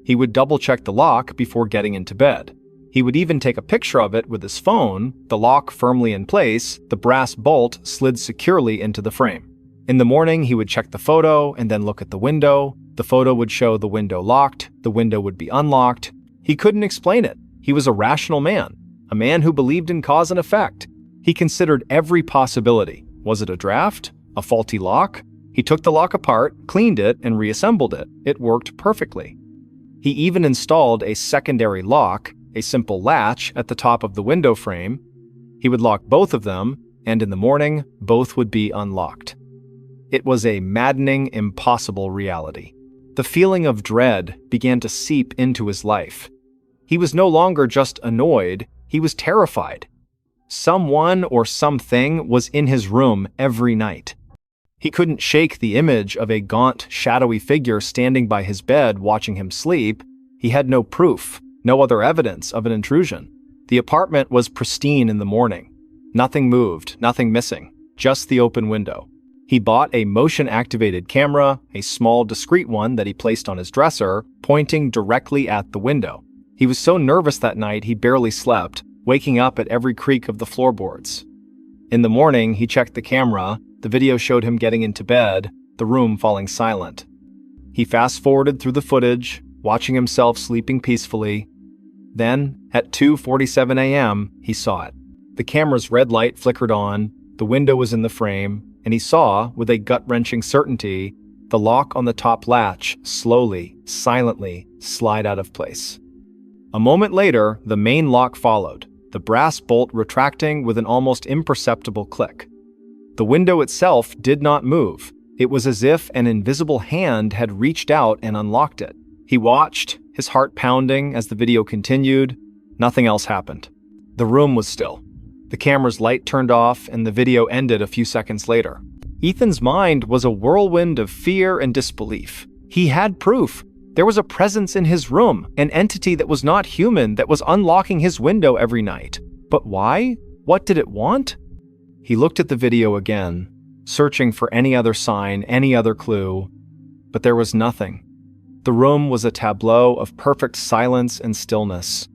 He would double-check the lock before getting into bed. He would even take a picture of it with his phone, the lock firmly in place, the brass bolt slid securely into the frame. In the morning, he would check the photo and then look at the window. The photo would show the window locked, the window would be unlocked. He couldn't explain it. He was a rational man, a man who believed in cause and effect. He considered every possibility. Was it a draft? A faulty lock? He took the lock apart, cleaned it, and reassembled it. It worked perfectly. He even installed a secondary lock, a simple latch, at the top of the window frame. He would lock both of them, and in the morning, both would be unlocked. It was a maddening, impossible reality. The feeling of dread began to seep into his life. He was no longer just annoyed, he was terrified. Someone or something was in his room every night. He couldn't shake the image of a gaunt, shadowy figure standing by his bed watching him sleep. He had no proof, no other evidence of an intrusion. The apartment was pristine in the morning. Nothing moved, nothing missing, just the open window. He bought a motion-activated camera, a small, discreet one that he placed on his dresser, pointing directly at the window. He was so nervous that night he barely slept, waking up at every creak of the floorboards. In the morning, he checked the camera. The video showed him getting into bed, the room falling silent. He fast-forwarded through the footage, watching himself sleeping peacefully. Then, at 2:47 a.m., he saw it. The camera's red light flickered on, the window was in the frame, and he saw, with a gut-wrenching certainty, the lock on the top latch slowly, silently slide out of place. A moment later, the main lock followed, the brass bolt retracting with an almost imperceptible click. The window itself did not move. It was as if an invisible hand had reached out and unlocked it. He watched, his heart pounding as the video continued. Nothing else happened. The room was still. The camera's light turned off and the video ended a few seconds later. Ethan's mind was a whirlwind of fear and disbelief. He had proof. There was a presence in his room, an entity that was not human that was unlocking his window every night. But why? What did it want? He looked at the video again, searching for any other sign, any other clue, but there was nothing. The room was a tableau of perfect silence and stillness.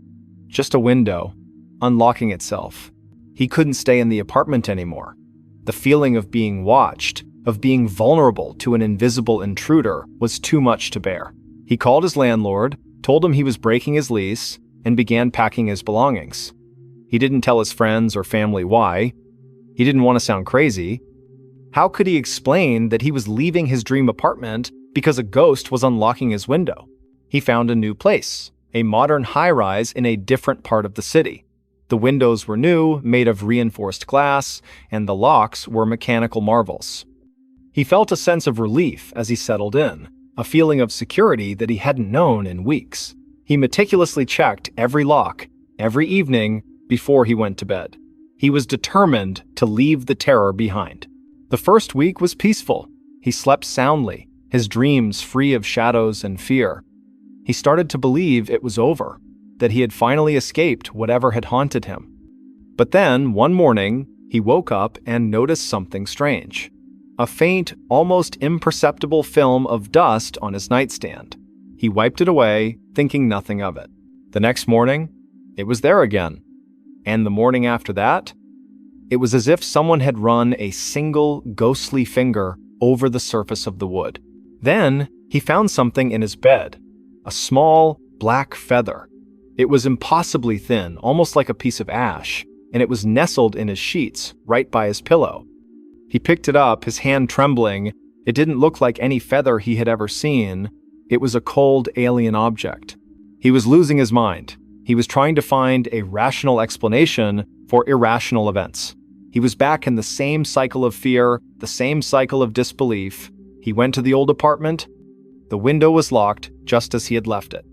Just a window, unlocking itself. He couldn't stay in the apartment anymore. The feeling of being watched, of being vulnerable to an invisible intruder, was too much to bear. He called his landlord, told him he was breaking his lease, and began packing his belongings. He didn't tell his friends or family why. He didn't want to sound crazy. How could he explain that he was leaving his dream apartment because a ghost was unlocking his window? He found a new place, a modern high-rise in a different part of the city. The windows were new, made of reinforced glass, and the locks were mechanical marvels. He felt a sense of relief as he settled in, a feeling of security that he hadn't known in weeks. He meticulously checked every lock, every evening, before he went to bed. He was determined to leave the terror behind. The first week was peaceful. He slept soundly, his dreams free of shadows and fear. He started to believe it was over, that he had finally escaped whatever had haunted him. But then, one morning, he woke up and noticed something strange. A faint, almost imperceptible film of dust on his nightstand. He wiped it away, thinking nothing of it. The next morning, it was there again. And the morning after that, it was as if someone had run a single, ghostly finger over the surface of the wood. Then, he found something in his bed. A small, black feather. It was impossibly thin, almost like a piece of ash, and it was nestled in his sheets, right by his pillow. He picked it up, his hand trembling. It didn't look like any feather he had ever seen. It was a cold, alien object. He was losing his mind. He was trying to find a rational explanation for irrational events. He was back in the same cycle of fear, the same cycle of disbelief. He went to the old apartment. The window was locked, just as he had left it.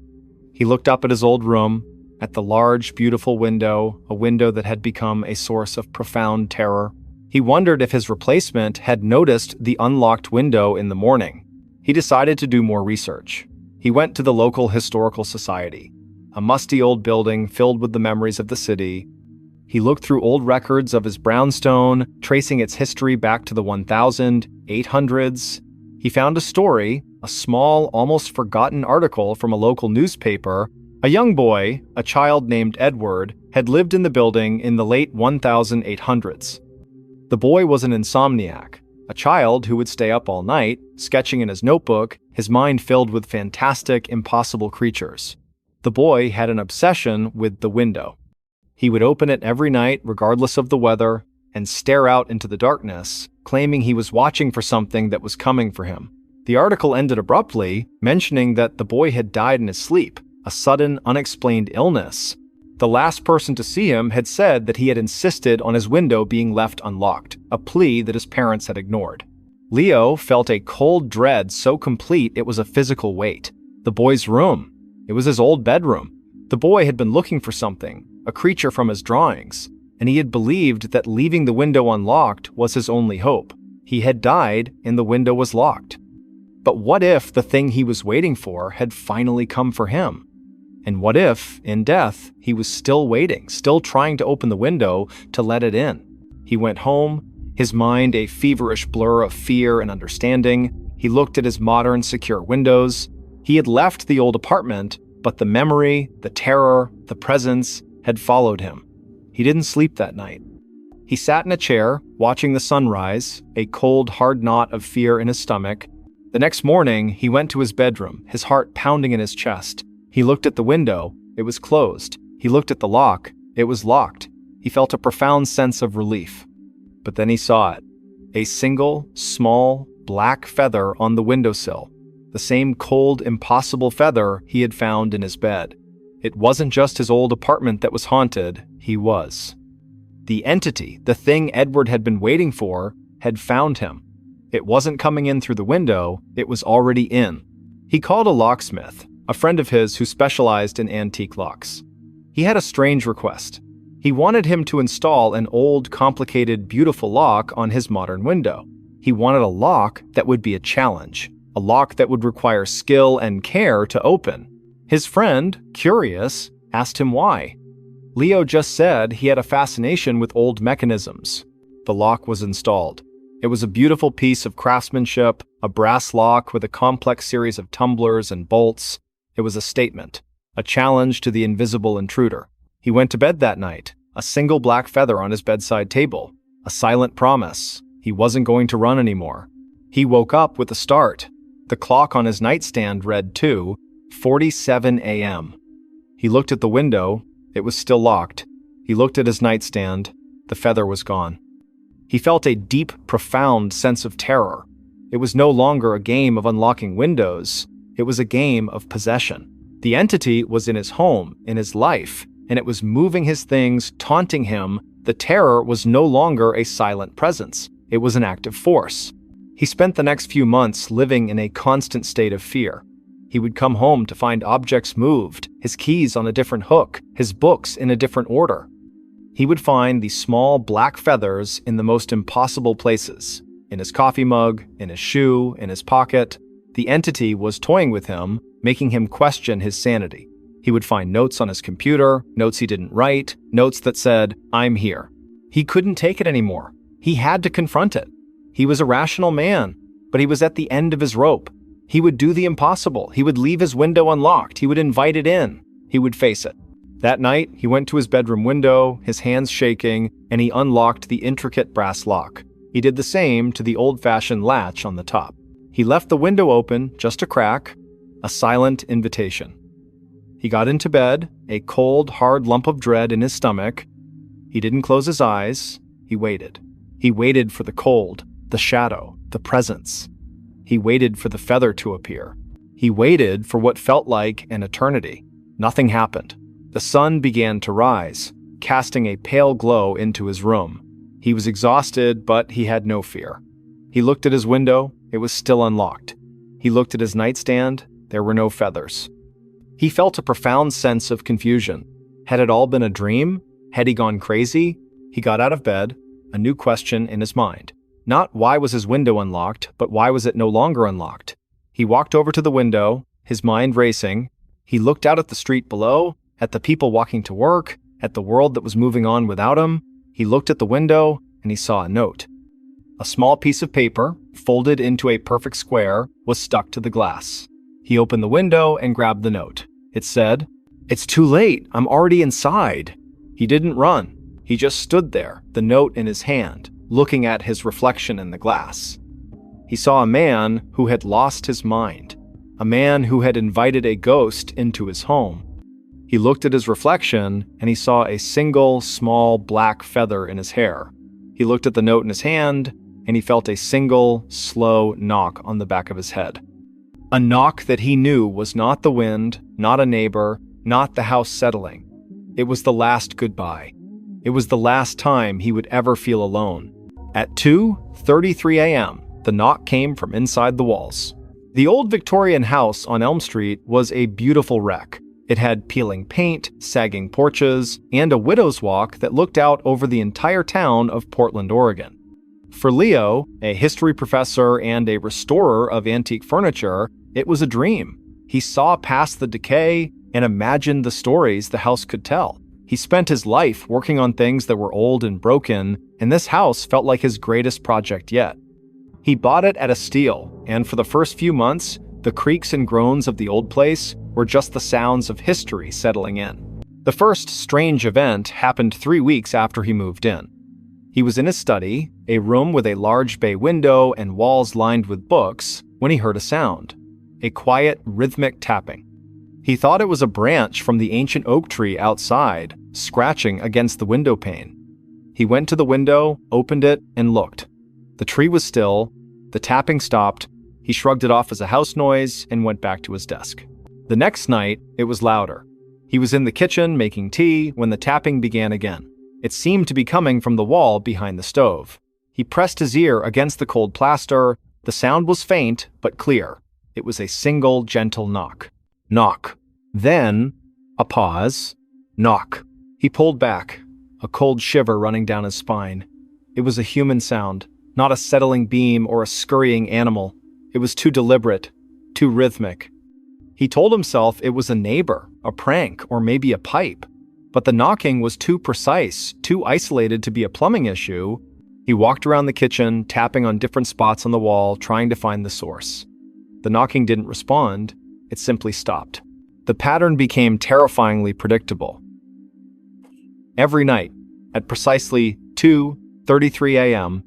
He looked up at his old room, at the large, beautiful window, a window that had become a source of profound terror. He wondered if his replacement had noticed the unlocked window in the morning. He decided to do more research. He went to the local historical society, a musty old building filled with the memories of the city. He looked through old records of his brownstone, tracing its history back to the 1800s. He found a story, a small, almost forgotten article from a local newspaper. A young boy, a child named Edward, had lived in the building in the late 1800s. The boy was an insomniac, a child who would stay up all night, sketching in his notebook, his mind filled with fantastic, impossible creatures. The boy had an obsession with the window. He would open it every night, regardless of the weather, and stare out into the darkness, claiming he was watching for something that was coming for him. The article ended abruptly, mentioning that the boy had died in his sleep, a sudden, unexplained illness. The last person to see him had said that he had insisted on his window being left unlocked, a plea that his parents had ignored. Leo felt a cold dread so complete it was a physical weight. The boy's room. It was his old bedroom. The boy had been looking for something, a creature from his drawings, and he had believed that leaving the window unlocked was his only hope. He had died and the window was locked. But what if the thing he was waiting for had finally come for him? And what if, in death, he was still waiting, still trying to open the window to let it in? He went home, his mind a feverish blur of fear and understanding. He looked at his modern, secure windows. He had left the old apartment, but the memory, the terror, the presence had followed him. He didn't sleep that night. He sat in a chair, watching the sunrise, a cold, hard knot of fear in his stomach. The next morning, he went to his bedroom, his heart pounding in his chest. He looked at the window. It was closed. He looked at the lock. It was locked. He felt a profound sense of relief. But then he saw it. A single, small, black feather on the windowsill. The same cold, impossible feather he had found in his bed. It wasn't just his old apartment that was haunted. He was. The entity, the thing Edward had been waiting for, had found him. It wasn't coming in through the window. It was already in. He called a locksmith, a friend of his who specialized in antique locks. He had a strange request. He wanted him to install an old, complicated, beautiful lock on his modern window. He wanted a lock that would be a challenge, a lock that would require skill and care to open. His friend, curious, asked him why. Leo just said he had a fascination with old mechanisms. The lock was installed. It was a beautiful piece of craftsmanship, a brass lock with a complex series of tumblers and bolts. It was a statement, a challenge to the invisible intruder. He went to bed that night, a single black feather on his bedside table, a silent promise. He wasn't going to run anymore. He woke up with a start. The clock on his nightstand read 2:47 a.m. He looked at the window. It was still locked. He looked at his nightstand. The feather was gone. He felt a deep, profound sense of terror. It was no longer a game of unlocking windows. It was a game of possession. The entity was in his home, in his life, and it was moving his things, taunting him. The terror was no longer a silent presence. It was an active force. He spent the next few months living in a constant state of fear. He would come home to find objects moved, his keys on a different hook, his books in a different order. He would find these small black feathers in the most impossible places, in his coffee mug, in his shoe, in his pocket. The entity was toying with him, making him question his sanity. He would find notes on his computer, notes he didn't write, notes that said, "I'm here." He couldn't take it anymore. He had to confront it. He was a rational man, but he was at the end of his rope. He would do the impossible. He would leave his window unlocked. He would invite it in. He would face it. That night, he went to his bedroom window, his hands shaking, and he unlocked the intricate brass lock. He did the same to the old-fashioned latch on the top. He left the window open, just a crack, a silent invitation. He got into bed, a cold, hard lump of dread in his stomach. He didn't close his eyes. He waited. He waited for the cold, the shadow, the presence. He waited for the feather to appear. He waited for what felt like an eternity. Nothing happened. The sun began to rise, casting a pale glow into his room. He was exhausted, but he had no fear. He looked at his window. It was still unlocked. He looked at his nightstand. There were no feathers. He felt a profound sense of confusion. Had it all been a dream? Had he gone crazy? He got out of bed, a new question in his mind. Not why was his window unlocked, but why was it no longer unlocked? He walked over to the window, his mind racing. He looked out at the street below, at the people walking to work, at the world that was moving on without him. He looked at the window, and he saw a note. A small piece of paper, folded into a perfect square, was stuck to the glass. He opened the window and grabbed the note. It said, "It's too late. I'm already inside." He didn't run. He just stood there, the note in his hand, looking at his reflection in the glass. He saw a man who had lost his mind, a man who had invited a ghost into his home. He looked at his reflection, and he saw a single, small, black feather in his hair. He looked at the note in his hand, and he felt a single, slow knock on the back of his head. A knock that he knew was not the wind, not a neighbor, not the house settling. It was the last goodbye. It was the last time he would ever feel alone. At 2:33 a.m., the knock came from inside the walls. The old Victorian house on Elm Street was a beautiful wreck. It had peeling paint, sagging porches, and a widow's walk that looked out over the entire town of Portland, Oregon. For Leo, a history professor and a restorer of antique furniture, it was a dream. He saw past the decay and imagined the stories the house could tell. He spent his life working on things that were old and broken, and this house felt like his greatest project yet. He bought it at a steal, and for the first few months, the creaks and groans of the old place were just the sounds of history settling in. The first strange event happened 3 weeks after he moved in. He was in his study, a room with a large bay window and walls lined with books, when he heard a sound. A quiet, rhythmic tapping. He thought it was a branch from the ancient oak tree outside, scratching against the window pane. He went to the window, opened it, and looked. The tree was still, the tapping stopped, he shrugged it off as a house noise and went back to his desk. The next night, it was louder. He was in the kitchen making tea when the tapping began again. It seemed to be coming from the wall behind the stove. He pressed his ear against the cold plaster. The sound was faint, but clear. It was a single, gentle knock. Knock. Then, a pause. Knock. He pulled back, a cold shiver running down his spine. It was a human sound, not a settling beam or a scurrying animal. It was too deliberate, too rhythmic. He told himself it was a neighbor, a prank, or maybe a pipe. But the knocking was too precise, too isolated to be a plumbing issue. He walked around the kitchen, tapping on different spots on the wall, trying to find the source. The knocking didn't respond. It simply stopped. The pattern became terrifyingly predictable. Every night, at precisely 2:33 a.m.,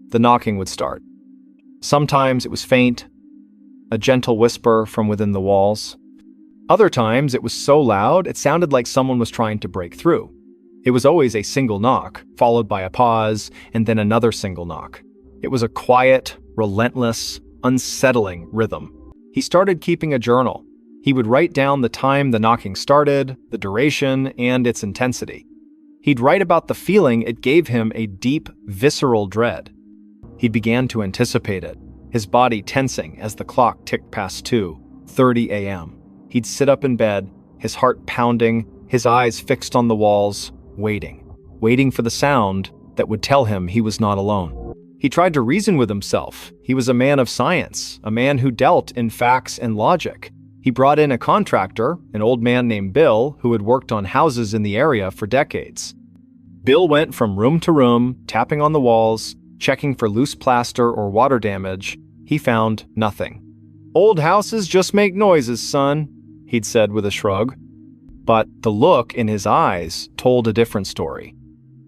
the knocking would start. Sometimes it was faint, a gentle whisper from within the walls. Other times it was so loud it sounded like someone was trying to break through. It was always a single knock, followed by a pause, and then another single knock. It was a quiet, relentless, unsettling rhythm. He started keeping a journal. He would write down the time the knocking started, the duration, and its intensity. He'd write about the feeling it gave him, a deep, visceral dread. He began to anticipate it, his body tensing as the clock ticked past 2:30 a.m. He'd sit up in bed, his heart pounding, his eyes fixed on the walls, waiting for the sound that would tell him he was not alone. He tried to reason with himself. He was a man of science, a man who dealt in facts and logic. He brought in a contractor, an old man named Bill, who had worked on houses in the area for decades. Bill went from room to room, tapping on the walls, checking for loose plaster or water damage. He found nothing. "Old houses just make noises, son," he'd said with a shrug. But the look in his eyes told a different story.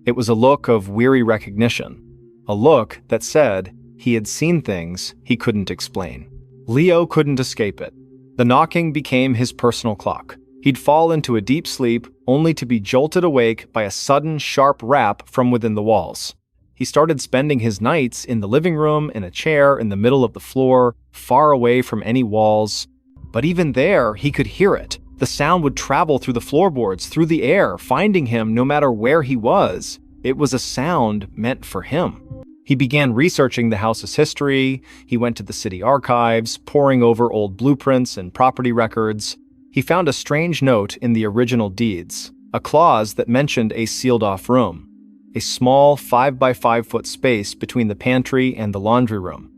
It was a look of weary recognition, a look that said he had seen things he couldn't explain. Leo couldn't escape it. The knocking became his personal clock. He'd fall into a deep sleep, only to be jolted awake by a sudden, sharp rap from within the walls. He started spending his nights in the living room, in a chair in the middle of the floor, far away from any walls. But even there, he could hear it. The sound would travel through the floorboards, through the air, finding him no matter where he was. It was a sound meant for him. He began researching the house's history. He went to the city archives, poring over old blueprints and property records. He found a strange note in the original deeds, a clause that mentioned a sealed-off room, a small 5-by-5-foot space between the pantry and the laundry room.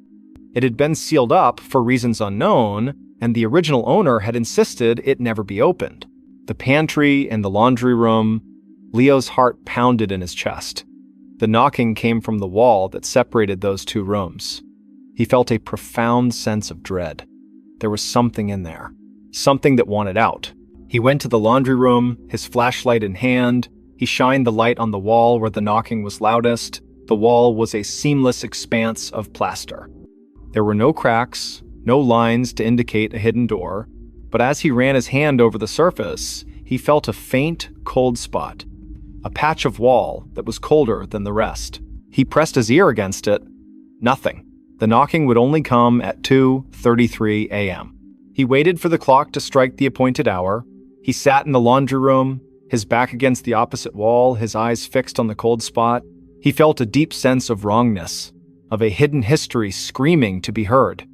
It had been sealed up for reasons unknown, and the original owner had insisted it never be opened. The pantry and the laundry room, Leo's heart pounded in his chest. The knocking came from the wall that separated those two rooms. He felt a profound sense of dread. There was something in there, something that wanted out. He went to the laundry room, his flashlight in hand. He shined the light on the wall where the knocking was loudest. The wall was a seamless expanse of plaster. There were no cracks, no lines to indicate a hidden door, but as he ran his hand over the surface, he felt a faint, cold spot, a patch of wall that was colder than the rest. He pressed his ear against it. Nothing. The knocking would only come at 2:33 a.m. He waited for the clock to strike the appointed hour. He sat in the laundry room, his back against the opposite wall, his eyes fixed on the cold spot. He felt a deep sense of wrongness, of a hidden history screaming to be heard.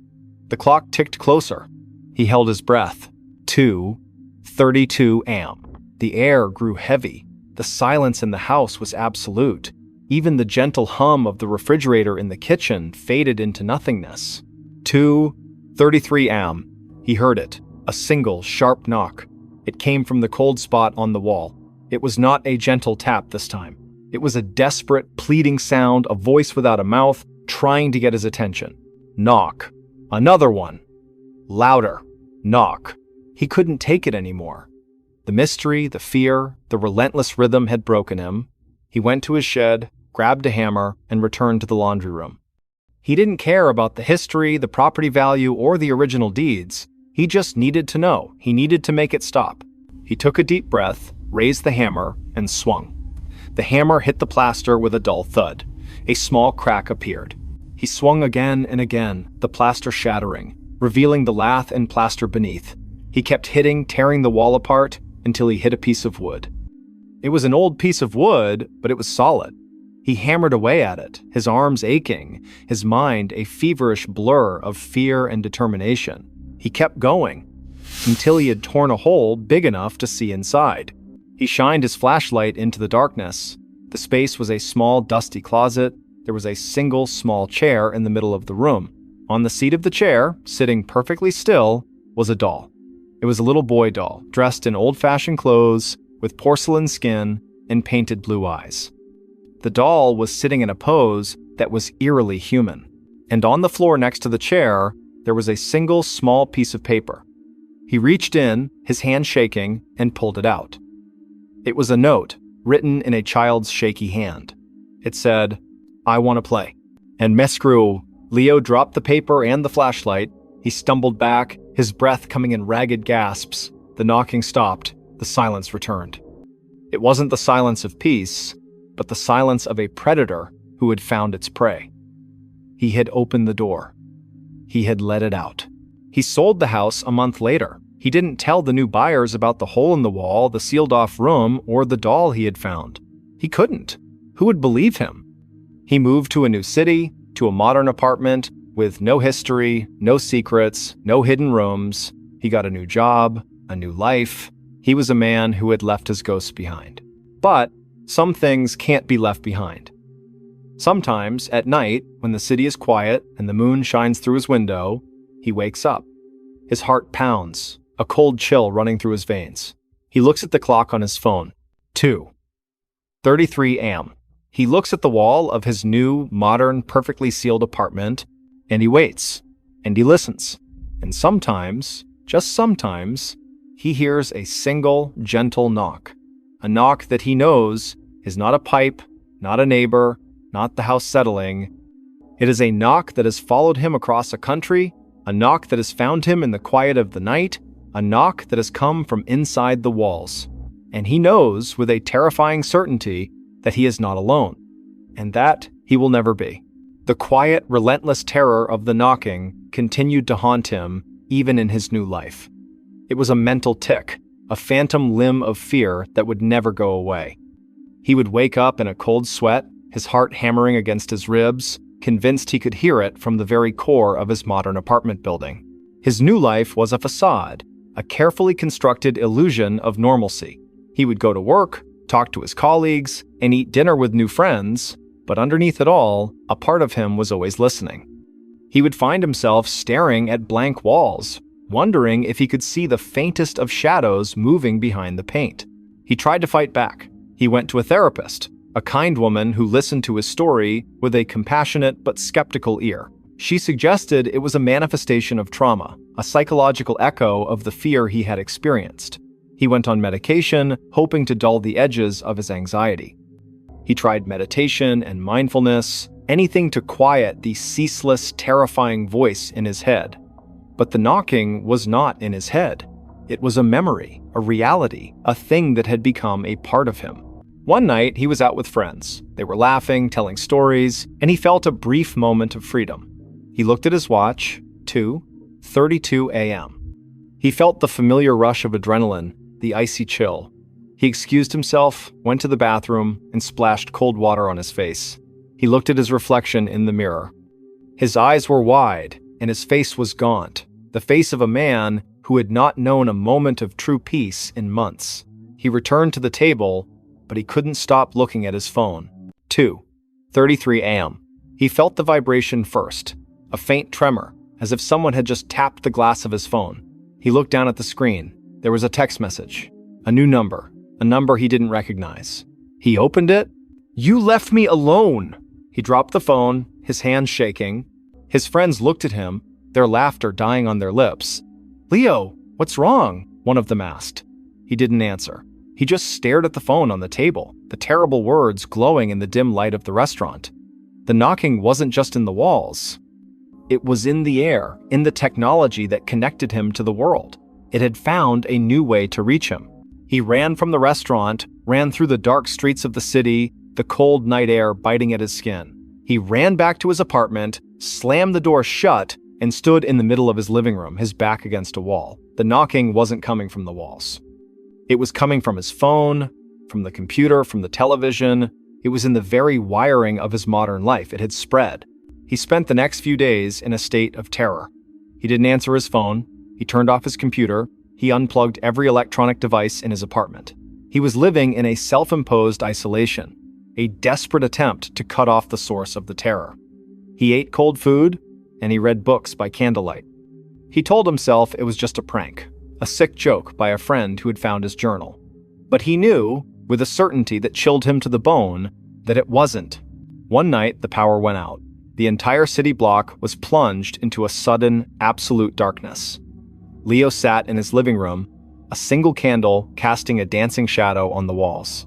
The clock ticked closer. He held his breath. 2:32 a.m. The air grew heavy. The silence in the house was absolute. Even the gentle hum of the refrigerator in the kitchen faded into nothingness. 2:33 a.m. He heard it, a single, sharp knock. It came from the cold spot on the wall. It was not a gentle tap this time. It was a desperate, pleading sound, a voice without a mouth, trying to get his attention. Knock. Another one. Louder. Knock. He couldn't take it anymore. The mystery, the fear, the relentless rhythm had broken him. He went to his shed, grabbed a hammer, and returned to the laundry room. He didn't care about the history, the property value, or the original deeds. He just needed to know. He needed to make it stop. He took a deep breath, raised the hammer, and swung. The hammer hit the plaster with a dull thud. A small crack appeared. He swung again and again, the plaster shattering, revealing the lath and plaster beneath. He kept hitting, tearing the wall apart, until he hit a piece of wood. It was an old piece of wood, but it was solid. He hammered away at it, his arms aching, his mind a feverish blur of fear and determination. He kept going, until he had torn a hole big enough to see inside. He shined his flashlight into the darkness. The space was a small, dusty closet. There was a single small chair in the middle of the room. On the seat of the chair, sitting perfectly still, was a doll. It was a little boy doll, dressed in old-fashioned clothes, with porcelain skin and painted blue eyes. The doll was sitting in a pose that was eerily human, and on the floor next to the chair, there was a single small piece of paper. He reached in, his hand shaking, and pulled it out. It was a note, written in a child's shaky hand. It said, "I want to play." And Mescrew, Leo dropped the paper and the flashlight. He stumbled back, his breath coming in ragged gasps. The knocking stopped. The silence returned. It wasn't the silence of peace, but the silence of a predator who had found its prey. He had opened the door. He had let it out. He sold the house a month later. He didn't tell the new buyers about the hole in the wall, the sealed-off room, or the doll he had found. He couldn't. Who would believe him? He moved to a new city, to a modern apartment, with no history, no secrets, no hidden rooms. He got a new job, a new life. He was a man who had left his ghosts behind. But some things can't be left behind. Sometimes, at night, when the city is quiet and the moon shines through his window, he wakes up. His heart pounds, a cold chill running through his veins. He looks at the clock on his phone. 2:33 a.m. He looks at the wall of his new, modern, perfectly sealed apartment, and he waits, and he listens. And sometimes, just sometimes, he hears a single, gentle knock. A knock that he knows is not a pipe, not a neighbor, not the house settling. It is a knock that has followed him across a country, a knock that has found him in the quiet of the night, a knock that has come from inside the walls. And he knows with a terrifying certainty that he is not alone, and that he will never be. The quiet, relentless terror of the knocking continued to haunt him even in his new life. It was a mental tick, a phantom limb of fear that would never go away. He would wake up in a cold sweat, his heart hammering against his ribs, convinced he could hear it from the very core of his modern apartment building. His new life was a facade, a carefully constructed illusion of normalcy. He would go to work, talk to his colleagues, and eat dinner with new friends, but underneath it all, a part of him was always listening. He would find himself staring at blank walls, wondering if he could see the faintest of shadows moving behind the paint. He tried to fight back. He went to a therapist, a kind woman who listened to his story with a compassionate but skeptical ear. She suggested it was a manifestation of trauma, a psychological echo of the fear he had experienced. He went on medication, hoping to dull the edges of his anxiety. He tried meditation and mindfulness, anything to quiet the ceaseless, terrifying voice in his head. But the knocking was not in his head. It was a memory, a reality, a thing that had become a part of him. One night, he was out with friends. They were laughing, telling stories, and he felt a brief moment of freedom. He looked at his watch, 2:32 a.m. He felt the familiar rush of adrenaline, the icy chill. He excused himself, went to the bathroom, and splashed cold water on his face. He looked at his reflection in the mirror. His eyes were wide, and his face was gaunt, the face of a man who had not known a moment of true peace in months. He returned to the table, but he couldn't stop looking at his phone. 2:33 a.m. He felt the vibration first, a faint tremor, as if someone had just tapped the glass of his phone. He looked down at the screen. There was a text message, a new number, a number he didn't recognize. He opened it. "You left me alone!" He dropped the phone, his hands shaking. His friends looked at him, their laughter dying on their lips. "Leo, what's wrong?" one of them asked. He didn't answer. He just stared at the phone on the table, the terrible words glowing in the dim light of the restaurant. The knocking wasn't just in the walls. It was in the air, in the technology that connected him to the world. It had found a new way to reach him. He ran from the restaurant, ran through the dark streets of the city, the cold night air biting at his skin. He ran back to his apartment, slammed the door shut, and stood in the middle of his living room, his back against a wall. The knocking wasn't coming from the walls. It was coming from his phone, from the computer, from the television. It was in the very wiring of his modern life. It had spread. He spent the next few days in a state of terror. He didn't answer his phone. He turned off his computer. He unplugged every electronic device in his apartment. He was living in a self-imposed isolation, a desperate attempt to cut off the source of the terror. He ate cold food, and he read books by candlelight. He told himself it was just a prank, a sick joke by a friend who had found his journal. But he knew, with a certainty that chilled him to the bone, that it wasn't. One night, the power went out. The entire city block was plunged into a sudden, absolute darkness. Leo sat in his living room, a single candle casting a dancing shadow on the walls.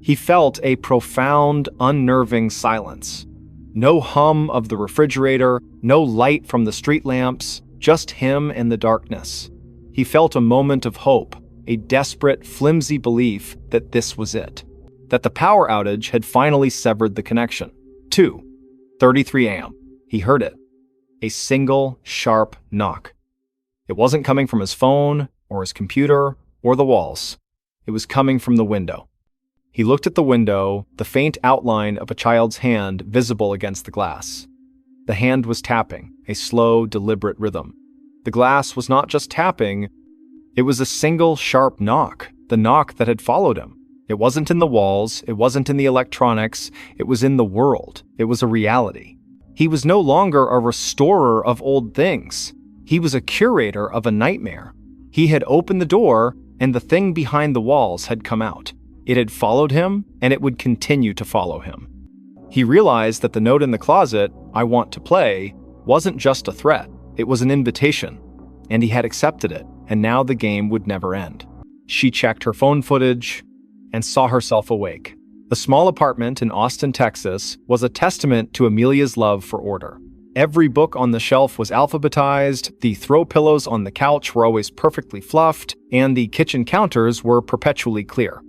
He felt a profound, unnerving silence. No hum of the refrigerator, no light from the street lamps, just him and the darkness. He felt a moment of hope, a desperate, flimsy belief that this was it, that the power outage had finally severed the connection. 2:33 a.m. He heard it. A single, sharp knock. It wasn't coming from his phone, or his computer, or the walls. It was coming from the window. He looked at the window, the faint outline of a child's hand visible against the glass. The hand was tapping, a slow, deliberate rhythm. The glass was not just tapping, it was a single, sharp knock, the knock that had followed him. It wasn't in the walls, it wasn't in the electronics, it was in the world. It was a reality. He was no longer a restorer of old things. He was a curator of a nightmare. He had opened the door, and the thing behind the walls had come out. It had followed him, and it would continue to follow him. He realized that the note in the closet, "I want to play," wasn't just a threat. It was an invitation, and he had accepted it, and now the game would never end. She checked her phone footage and saw herself awake. The small apartment in Austin, Texas, was a testament to Amelia's love for order. Every book on the shelf was alphabetized, the throw pillows on the couch were always perfectly fluffed, and the kitchen counters were perpetually clear.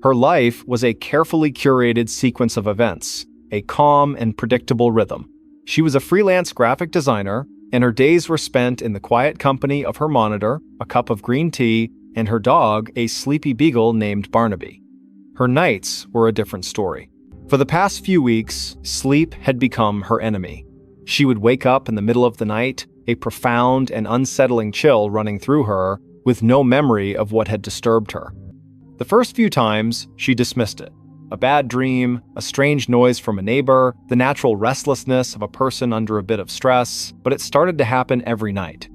Her life was a carefully curated sequence of events, a calm and predictable rhythm. She was a freelance graphic designer, and her days were spent in the quiet company of her monitor, a cup of green tea, and her dog, a sleepy beagle named Barnaby. Her nights were a different story. For the past few weeks, sleep had become her enemy. She would wake up in the middle of the night, a profound and unsettling chill running through her, with no memory of what had disturbed her. The first few times, she dismissed it. A bad dream, a strange noise from a neighbor, the natural restlessness of a person under a bit of stress, but it started to happen every night.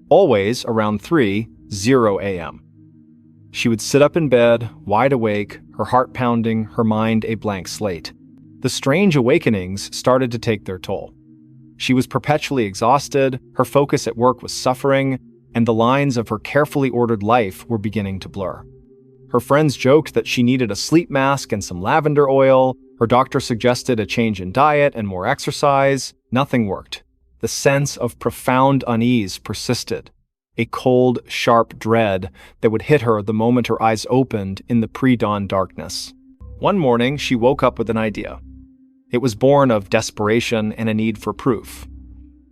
Always around 3:00 a.m. She would sit up in bed, wide awake, her heart pounding, her mind a blank slate. The strange awakenings started to take their toll. She was perpetually exhausted, her focus at work was suffering, and the lines of her carefully ordered life were beginning to blur. Her friends joked that she needed a sleep mask and some lavender oil. Her doctor suggested a change in diet and more exercise. Nothing worked. The sense of profound unease persisted. a cold, sharp dread that would hit her the moment her eyes opened in the pre-dawn darkness. One morning, she woke up with an idea. It was born of desperation and a need for proof.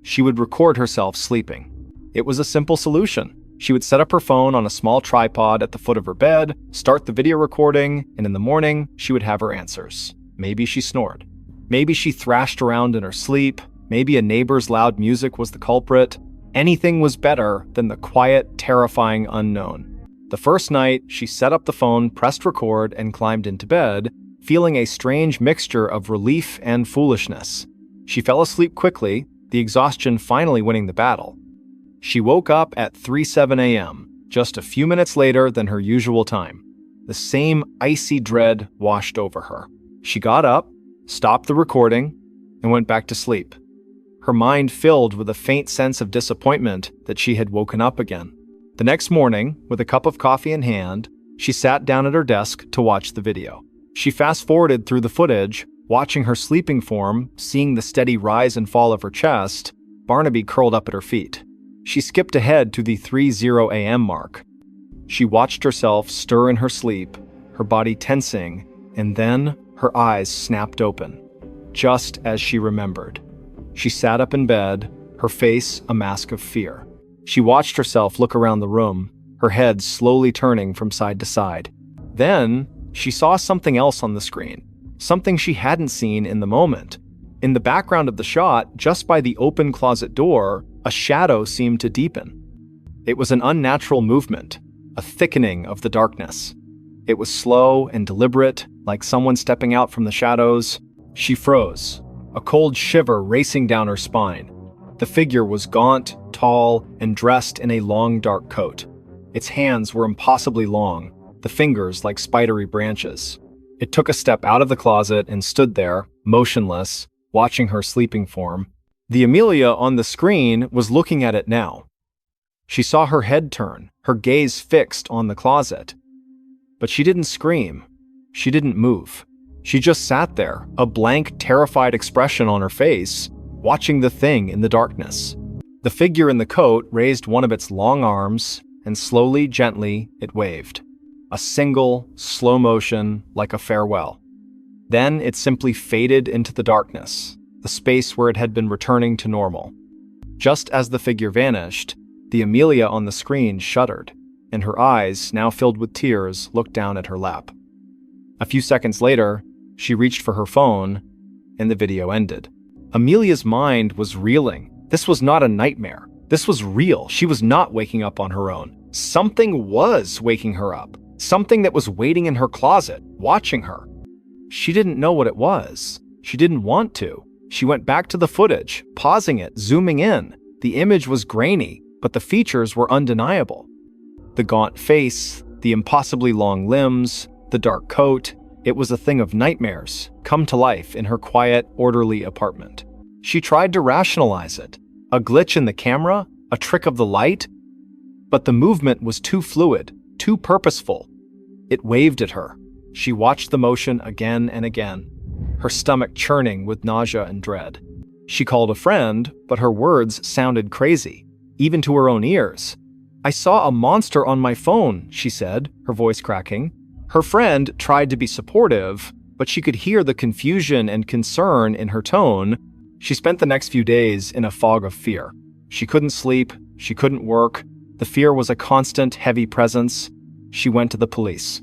She would record herself sleeping. It was a simple solution. She would set up her phone on a small tripod at the foot of her bed, start the video recording, and in the morning, she would have her answers. Maybe she snored. Maybe she thrashed around in her sleep. Maybe a neighbor's loud music was the culprit. Anything was better than the quiet, terrifying unknown. The first night, she set up the phone, pressed record, and climbed into bed, feeling a strange mixture of relief and foolishness. She fell asleep quickly, the exhaustion finally winning the battle. She woke up at 3:07 a.m., just a few minutes later than her usual time. The same icy dread washed over her. She got up, stopped the recording, and went back to sleep. Her mind filled with a faint sense of disappointment that she had woken up again. The next morning, with a cup of coffee in hand, she sat down at her desk to watch the video. She fast-forwarded through the footage, watching her sleeping form, seeing the steady rise and fall of her chest, Barnaby curled up at her feet. She skipped ahead to the 3:00 a.m. mark. She watched herself stir in her sleep, her body tensing, and then her eyes snapped open, just as she remembered. She sat up in bed, her face a mask of fear. She watched herself look around the room, her head slowly turning from side to side. Then, she saw something else on the screen, something she hadn't seen in the moment. In the background of the shot, just by the open closet door, a shadow seemed to deepen. It was an unnatural movement, a thickening of the darkness. It was slow and deliberate, like someone stepping out from the shadows. She froze, a cold shiver racing down her spine. The figure was gaunt, tall, and dressed in a long dark coat. Its hands were impossibly long, the fingers like spidery branches. It took a step out of the closet and stood there, motionless, watching her sleeping form. The Amelia on the screen was looking at it now. She saw her head turn, her gaze fixed on the closet. But she didn't scream. She didn't move. She just sat there, a blank, terrified expression on her face, watching the thing in the darkness. The figure in the coat raised one of its long arms, and slowly, gently, it waved. A single, slow motion, like a farewell. Then it simply faded into the darkness, the space where it had been returning to normal. Just as the figure vanished, the Amelia on the screen shuddered, and her eyes, now filled with tears, looked down at her lap. A few seconds later, she reached for her phone, and the video ended. Amelia's mind was reeling. This was not a nightmare. This was real. She was not waking up on her own. Something was waking her up. Something that was waiting in her closet, watching her. She didn't know what it was. She didn't want to. She went back to the footage, pausing it, zooming in. The image was grainy, but the features were undeniable. The gaunt face, the impossibly long limbs, the dark coat. It was a thing of nightmares, come to life in her quiet, orderly apartment. She tried to rationalize it. A glitch in the camera? A trick of the light? But the movement was too fluid, too purposeful. It waved at her. She watched the motion again and again, her stomach churning with nausea and dread. She called a friend, but her words sounded crazy, even to her own ears. "I saw a monster on my phone," she said, her voice cracking. Her friend tried to be supportive, but she could hear the confusion and concern in her tone. She spent the next few days in a fog of fear. She couldn't sleep, she couldn't work. The fear was a constant, heavy presence. She went to the police.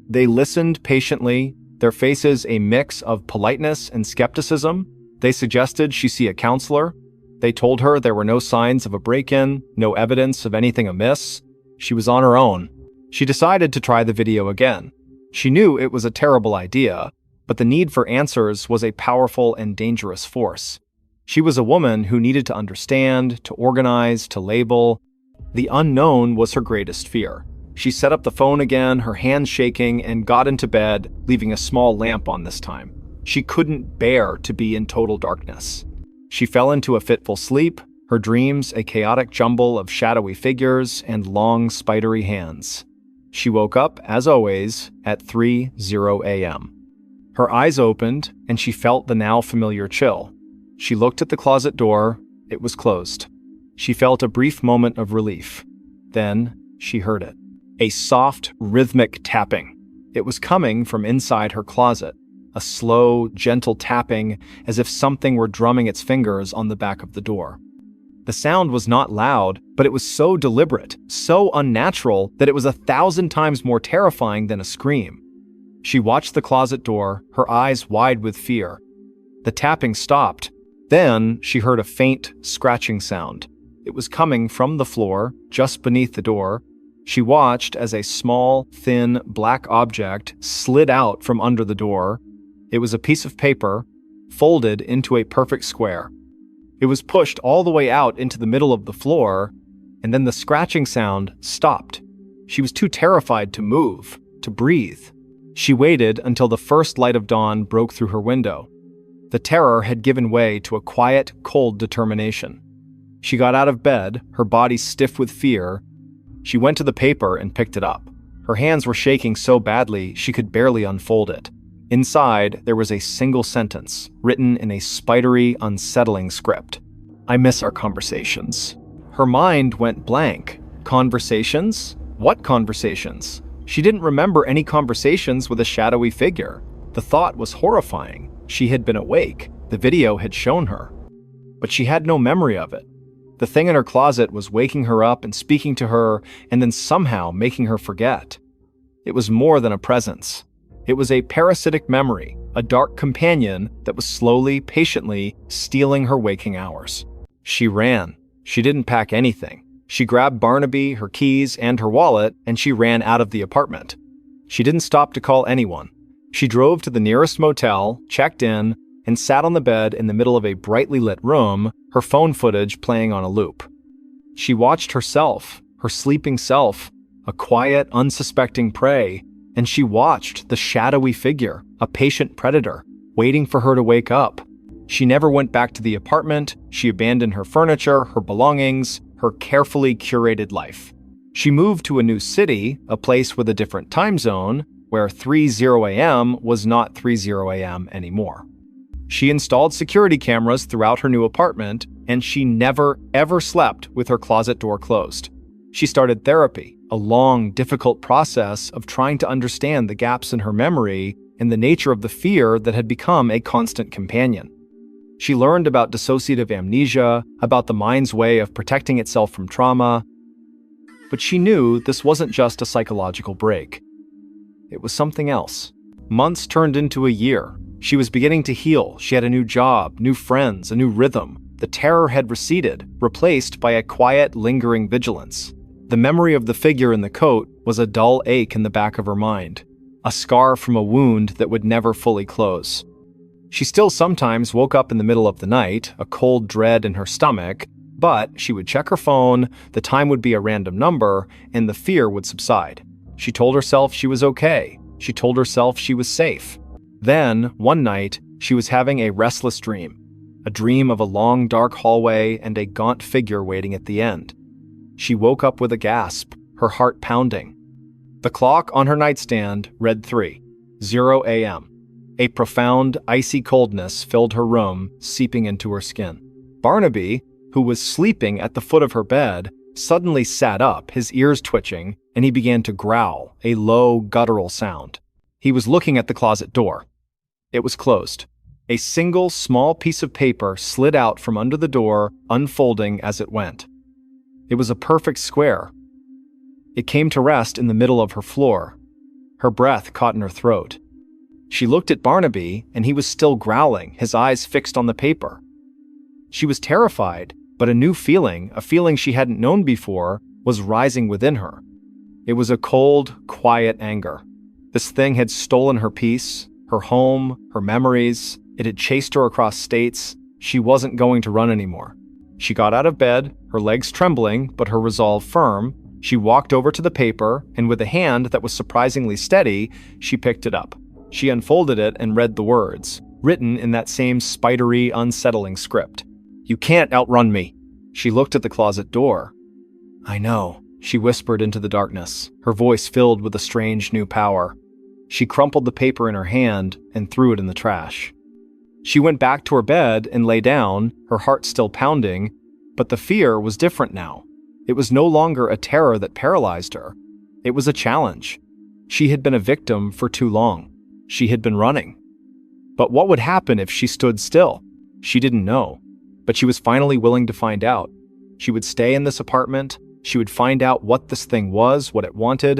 They listened patiently, their faces a mix of politeness and skepticism. They suggested she see a counselor. They told her there were no signs of a break-in, no evidence of anything amiss. She was on her own. She decided to try the video again. She knew it was a terrible idea, but the need for answers was a powerful and dangerous force. She was a woman who needed to understand, to organize, to label. The unknown was her greatest fear. She set up the phone again, her hands shaking, and got into bed, leaving a small lamp on this time. She couldn't bear to be in total darkness. She fell into a fitful sleep, her dreams a chaotic jumble of shadowy figures and long, spidery hands. She woke up, as always, at 3:00 a.m. Her eyes opened, and she felt the now familiar chill. She looked at the closet door. It was closed. She felt a brief moment of relief. Then she heard it. A soft, rhythmic tapping. It was coming from inside her closet. A slow, gentle tapping, as if something were drumming its fingers on the back of the door. The sound was not loud, but it was so deliberate, so unnatural, that it was 1,000 times more terrifying than a scream. She watched the closet door, her eyes wide with fear. The tapping stopped. Then she heard a faint, scratching sound. It was coming from the floor, just beneath the door. She watched as a small, thin, black object slid out from under the door. It was a piece of paper, folded into a perfect square. It was pushed all the way out into the middle of the floor, and then the scratching sound stopped. She was too terrified to move, to breathe. She waited until the first light of dawn broke through her window. The terror had given way to a quiet, cold determination. She got out of bed, her body stiff with fear. She went to the paper and picked it up. Her hands were shaking so badly she could barely unfold it. Inside, there was a single sentence, written in a spidery, unsettling script. "I miss our conversations." Her mind went blank. Conversations? What conversations? She didn't remember any conversations with a shadowy figure. The thought was horrifying. She had been awake. The video had shown her. But she had no memory of it. The thing in her closet was waking her up and speaking to her, and then somehow making her forget. It was more than a presence. It was a parasitic memory, a dark companion that was slowly, patiently stealing her waking hours. She ran. She didn't pack anything. She grabbed Barnaby, her keys, and her wallet, and she ran out of the apartment. She didn't stop to call anyone. She drove to the nearest motel, checked in, and sat on the bed in the middle of a brightly lit room, her phone footage playing on a loop. She watched herself, her sleeping self, a quiet, unsuspecting prey, and she watched the shadowy figure, a patient predator, waiting for her to wake up. She never went back to the apartment. She abandoned her furniture, her belongings, her carefully curated life. She moved to a new city, a place with a different time zone, where 3:00 a.m. was not 3:00 a.m. anymore. She installed security cameras throughout her new apartment, and she never, ever slept with her closet door closed. She started therapy, a long, difficult process of trying to understand the gaps in her memory and the nature of the fear that had become a constant companion. She learned about dissociative amnesia, about the mind's way of protecting itself from trauma, but she knew this wasn't just a psychological break. It was something else. Months turned into a year. She was beginning to heal. She had a new job, new friends, a new rhythm. The terror had receded, replaced by a quiet, lingering vigilance. The memory of the figure in the coat was a dull ache in the back of her mind, a scar from a wound that would never fully close. She still sometimes woke up in the middle of the night, a cold dread in her stomach, but she would check her phone, the time would be a random number, and the fear would subside. She told herself she was okay. She told herself she was safe. Then, one night, she was having a restless dream, a dream of a long, dark hallway and a gaunt figure waiting at the end. She woke up with a gasp, her heart pounding. The clock on her nightstand read 3:00 a.m. A profound, icy coldness filled her room, seeping into her skin. Barnaby, who was sleeping at the foot of her bed, suddenly sat up, his ears twitching, and he began to growl, a low, guttural sound. He was looking at the closet door. It was closed. A single, small piece of paper slid out from under the door, unfolding as it went. It was a perfect square. It came to rest in the middle of her floor. Her breath caught in her throat. She looked at Barnaby, and he was still growling, his eyes fixed on the paper. She was terrified, but a new feeling, a feeling she hadn't known before, was rising within her. It was a cold, quiet anger. This thing had stolen her peace, her home, her memories. It had chased her across states. She wasn't going to run anymore. She got out of bed, her legs trembling, but her resolve firm. She walked over to the paper, and with a hand that was surprisingly steady, she picked it up. She unfolded it and read the words, written in that same spidery, unsettling script. "You can't outrun me." She looked at the closet door. "I know," she whispered into the darkness, her voice filled with a strange new power. She crumpled the paper in her hand and threw it in the trash. She went back to her bed and lay down, her heart still pounding, but the fear was different now. It was no longer a terror that paralyzed her. It was a challenge. She had been a victim for too long. She had been running. But what would happen if she stood still? She didn't know. But she was finally willing to find out. She would stay in this apartment. She would find out what this thing was, what it wanted,